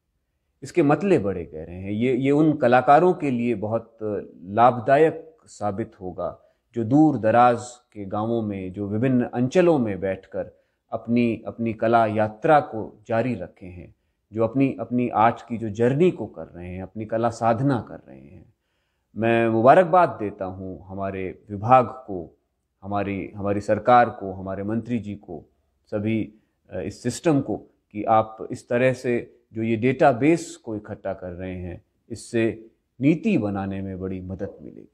[SPEAKER 3] ये उन कलाकारों के लिए बहुत लाभदायक साबित होगा जो दूर दराज के गांवों में, जो विभिन्न अंचलों में बैठकर अपनी कला यात्रा को जारी रखे हैं, जो अपनी आर्ट की जो जर्नी को कर रहे हैं, अपनी कला साधना कर रहे हैं। मैं मुबारकबाद देता हूं हमारे विभाग को, हमारी सरकार को, हमारे मंत्री जी को, सभी इस सिस्टम को कि आप इस तरह से जो ये डेटाबेस को इकट्ठा कर रहे हैं, इससे नीति बनाने में बड़ी मदद मिलेगी।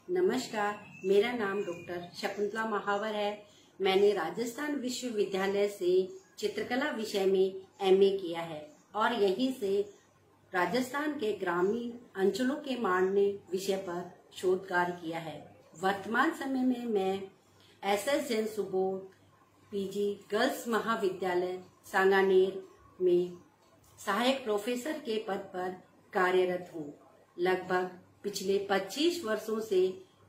[SPEAKER 4] नमस्कार, मेरा नाम डॉक्टर शकुंतला महावर है। मैंने राजस्थान विश्वविद्यालय से चित्रकला विषय में एमए किया है और यहीं से राजस्थान के ग्रामीण अंचलों के मांडने विषय पर शोध कार्य किया है। वर्तमान समय में मैं SS Jain Subodh PG girls महाविद्यालय सांगानेर में सहायक प्रोफेसर के पद पर कार्यरत हूँ। लगभग पिछले 25 वर्षों से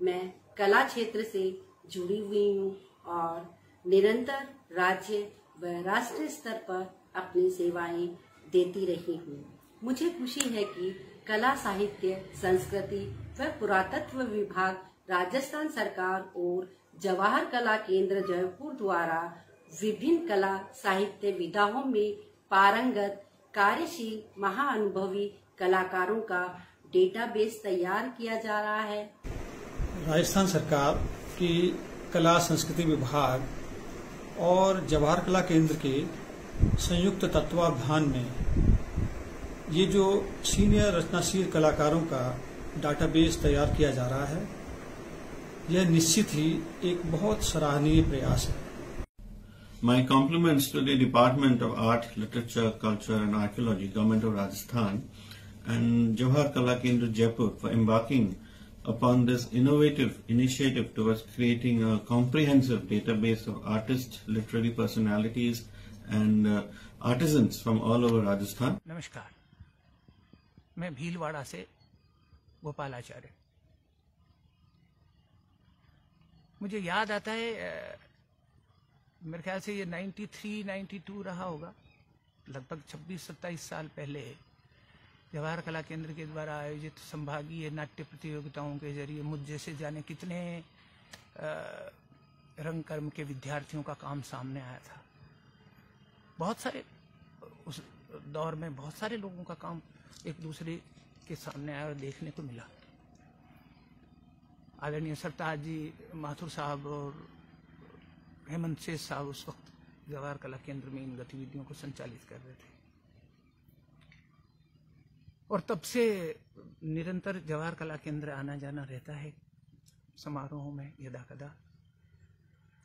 [SPEAKER 4] मैं कला क्षेत्र से जुड़ी हुई हूँ और निरंतर राज्य व राष्ट्रीय स्तर पर अपनी सेवाएं देती रही हूँ। मुझे खुशी है कि कला, साहित्य, संस्कृति व पुरातत्व विभाग, राजस्थान सरकार और जवाहर कला केंद्र जयपुर द्वारा विभिन्न कला साहित्य विधाओं में पारंगत कार्यशील महाअनुभवी कलाकारों का डेटाबेस तैयार किया जा रहा है।
[SPEAKER 6] राजस्थान सरकार की कला संस्कृति विभाग और जवाहर कला केंद्र के संयुक्त तत्वावधान में ये जो सीनियर रचनाशील कलाकारों का डाटाबेस तैयार किया जा रहा है, यह निश्चित ही एक बहुत सराहनीय प्रयास है।
[SPEAKER 22] My compliments to the Department of Art, Literature, Culture and Archaeology, Government of Rajasthan and Jawahar Kala Kendra Jaipur for embarking upon this innovative initiative towards creating a comprehensive database of artists, literary personalities and artisans from all over Rajasthan.
[SPEAKER 24] नमस्कार, मैं भीलवाड़ा से गोपाल आचार्य। मुझे याद आता है मेरे ख्याल से ये 93-92 रहा होगा, लगभग 26-27 साल पहले जवाहर कला केंद्र के द्वारा आयोजित संभागीय नाट्य प्रतियोगिताओं के जरिए मुझ जैसे जाने कितने रंग कर्म के विद्यार्थियों का काम सामने आया था। बहुत सारे उस दौर में बहुत सारे लोगों का काम एक दूसरे के सामने आया और देखने को मिला। आदरणीय सरताज जी, माथुर साहब और हेमंत शेष साहब उस वक्त जवाहर कला केंद्र में इन गतिविधियों को संचालित कर रहे थे और तब से निरंतर जवाहर कला केंद्र आना जाना रहता है समारोहों में यदा कदा।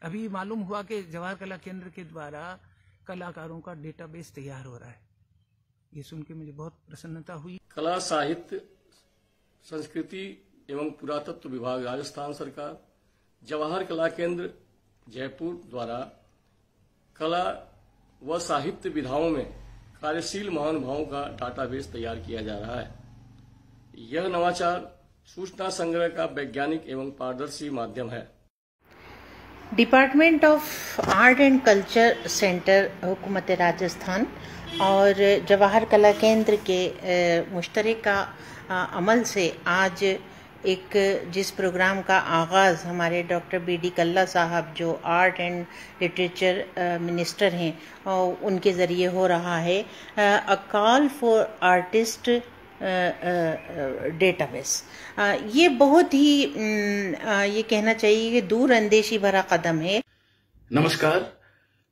[SPEAKER 24] अभी मालूम हुआ कि जवाहर कला केंद्र के द्वारा कलाकारों का डेटाबेस तैयार हो रहा है। ये सुन के मुझे बहुत प्रसन्नता हुई।
[SPEAKER 25] कला, साहित्य, संस्कृति एवं पुरातत्व विभाग, राजस्थान सरकार, जवाहर कला केंद्र जयपुर द्वारा कला व साहित्य विधाओं में कार्यशील महानुभावों का डाटाबेस तैयार किया जा रहा है। यह नवाचार सूचना संग्रह का वैज्ञानिक एवं पारदर्शी माध्यम है।
[SPEAKER 26] Department of art and culture centre हुकूमत राजस्थान और जवाहर कला केंद्र के मुश्तरका अमल से आज एक जिस प्रोग्राम का आगाज़ हमारे डॉक्टर BD कल्ला साहब जो आर्ट एंड लिटरेचर मिनिस्टर हैं उनके ज़रिए हो रहा है, a call for artist database. ये बहुत ही ये कहना चाहिए कि दूर अंदेशी भरा कदम है।
[SPEAKER 27] नमस्कार,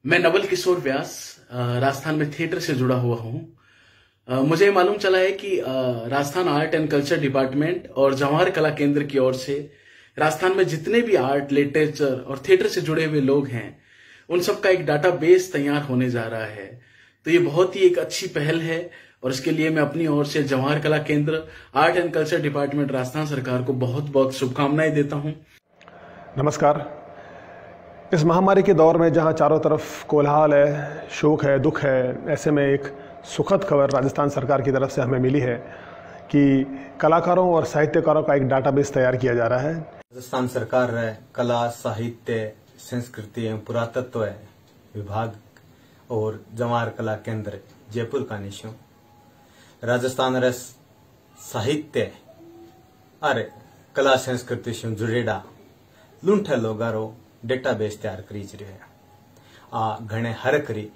[SPEAKER 1] मैं नवल किशोर व्यास राजस्थान में थिएटर से जुड़ा हुआ हूँ। मुझे मालूम चला है कि Rajasthan art and culture department और जवाहर कला केंद्र की ओर से राजस्थान में जितने भी आर्ट, लिटरेचर और थिएटर से जुड़े हुए लोग हैं उन सब का एक डाटाबेस तैयार होने जा रहा है। तो ये बहुत ही एक अच्छी पहल है और इसके लिए मैं अपनी ओर से जवाहर कला केंद्र, art and culture department Rajasthan सरकार को बहुत बहुत शुभकामनाएं देता हूँ।
[SPEAKER 8] नमस्कार। इस महामारी के दौर में जहां चारों तरफ कोलाहल है, शोक है, दुख है, ऐसे में एक सुखद खबर राजस्थान सरकार की तरफ से हमें मिली है कि कलाकारों और साहित्यकारों का एक डाटाबेस तैयार किया जा रहा है।
[SPEAKER 9] राजस्थान सरकार कला, साहित्य, संस्कृति एवं पुरातत्व विभाग और जवाहर कला केंद्र जयपुर का निशो राजस्थान रे साहित्य और कला संस्कृति से जुड़ेड़ा लूंठा लोगारो डेटाबेस तैयार करी रहे हैं। आ घणे हरकरी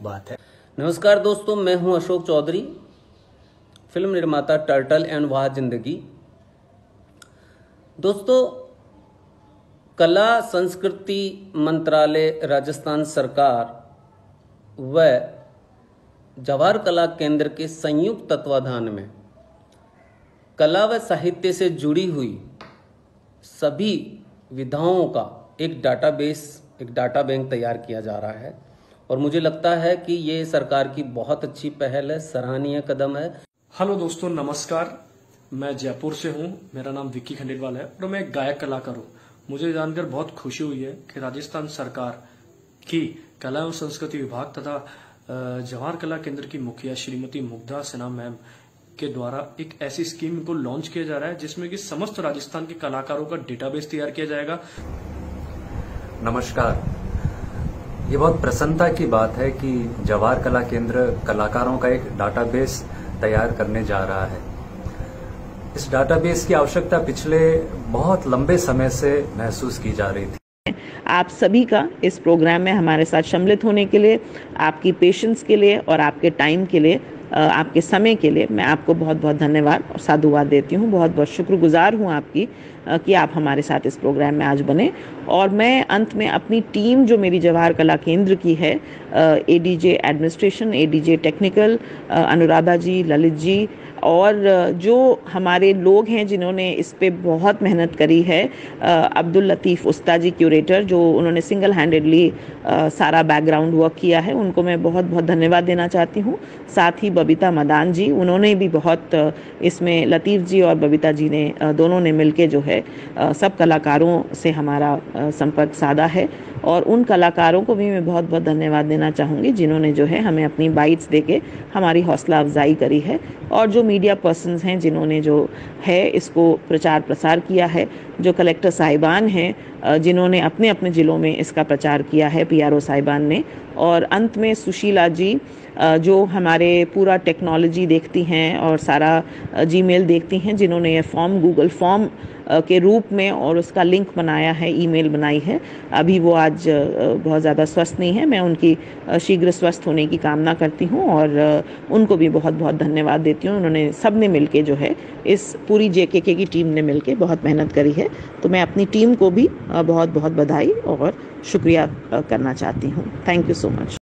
[SPEAKER 9] बात है।
[SPEAKER 10] नमस्कार दोस्तों, मैं हूं अशोक चौधरी, फिल्म निर्माता टर्टल एंड वाह जिंदगी। दोस्तों, कला संस्कृति मंत्रालय राजस्थान सरकार व जवाहर कला केंद्र के संयुक्त तत्वाधान में कला व साहित्य से जुड़ी हुई सभी विधाओं का एक डाटाबेस, एक डाटा बैंक तैयार किया जा रहा है और मुझे लगता है कि ये सरकार की बहुत अच्छी पहल है, सराहनीय कदम है।
[SPEAKER 11] हेलो दोस्तों, नमस्कार। मैं जयपुर से हूँ, मेरा नाम विक्की खंडेलवाल है और मैं एक गायक कलाकार हूँ। मुझे जानकर बहुत खुशी हुई है कि राजस्थान सरकार की कला एवं संस्कृति विभाग तथा जवाहर कला केंद्र की मुखिया श्रीमती मुग्धा सिन्हा मैम के द्वारा एक ऐसी स्कीम को लॉन्च किया जा रहा है जिसमें कि समस्त राजस्थान के कलाकारों का डेटाबेस तैयार किया जाएगा।
[SPEAKER 12] नमस्कार। ये बहुत प्रसन्नता की बात है कि जवाहर कला केंद्र कलाकारों का एक डाटाबेस तैयार करने जा रहा है। इस डाटाबेस की आवश्यकता पिछले बहुत लंबे समय से महसूस की जा रही थी।
[SPEAKER 27] आप सभी का इस प्रोग्राम में हमारे साथ सम्मिलित होने के लिए, आपकी पेशेंस के लिए और आपके टाइम के लिए, आपके समय के लिए मैं आपको बहुत बहुत धन्यवाद और साधुवाद देती हूँ। बहुत बहुत शुक्रगुजार हूँ आपकी कि आप हमारे साथ इस प्रोग्राम में आज बने। और मैं अंत में अपनी टीम जो मेरी जवाहर कला केंद्र की है, ADJ administration, ADJ technical, Anuradha ji, Lalit ji और जो हमारे लोग हैं जिन्होंने इस पे बहुत मेहनत करी है, अब्दुल लतीफ़ उस्ताजी क्यूरेटर, जो उन्होंने सिंगल हैंडेडली सारा बैकग्राउंड वर्क किया है, उनको मैं बहुत बहुत धन्यवाद देना चाहती हूँ। साथ ही बबीता मदान जी, उन्होंने भी बहुत इसमें, लतीफ़ जी और बबीता जी ने दोनों ने मिलके जो है सब कलाकारों से हमारा संपर्क साधा है और उन कलाकारों को भी मैं बहुत बहुत धन्यवाद देना चाहूँगी जिन्होंने जो है हमें अपनी बाइट्स देके हमारी हौसला अफजाई करी है और जो मीडिया पर्सन्स हैं जिन्होंने जो है इसको प्रचार प्रसार किया है, जो कलेक्टर साहिबान हैं जिन्होंने अपने अपने ज़िलों में इसका प्रचार किया है, पीआरओ साहिबान ने, और अंत में सुशीला जी जो हमारे पूरा टेक्नोलॉजी देखती हैं और सारा जीमेल देखती हैं, जिन्होंने ये फॉर्म गूगल फॉर्म के रूप में और उसका लिंक बनाया है, ईमेल बनाई है। अभी वो आज बहुत ज़्यादा स्वस्थ नहीं है, मैं उनकी शीघ्र स्वस्थ होने की कामना करती हूँ और उनको भी बहुत बहुत धन्यवाद देती हूँ। उन्होंने सब ने मिलके जो है इस पूरी जेकेके की टीम ने मिलके बहुत मेहनत करी है, तो मैं अपनी टीम को भी बहुत बहुत बधाई और शुक्रिया करना चाहती हूँ। Thank you so much.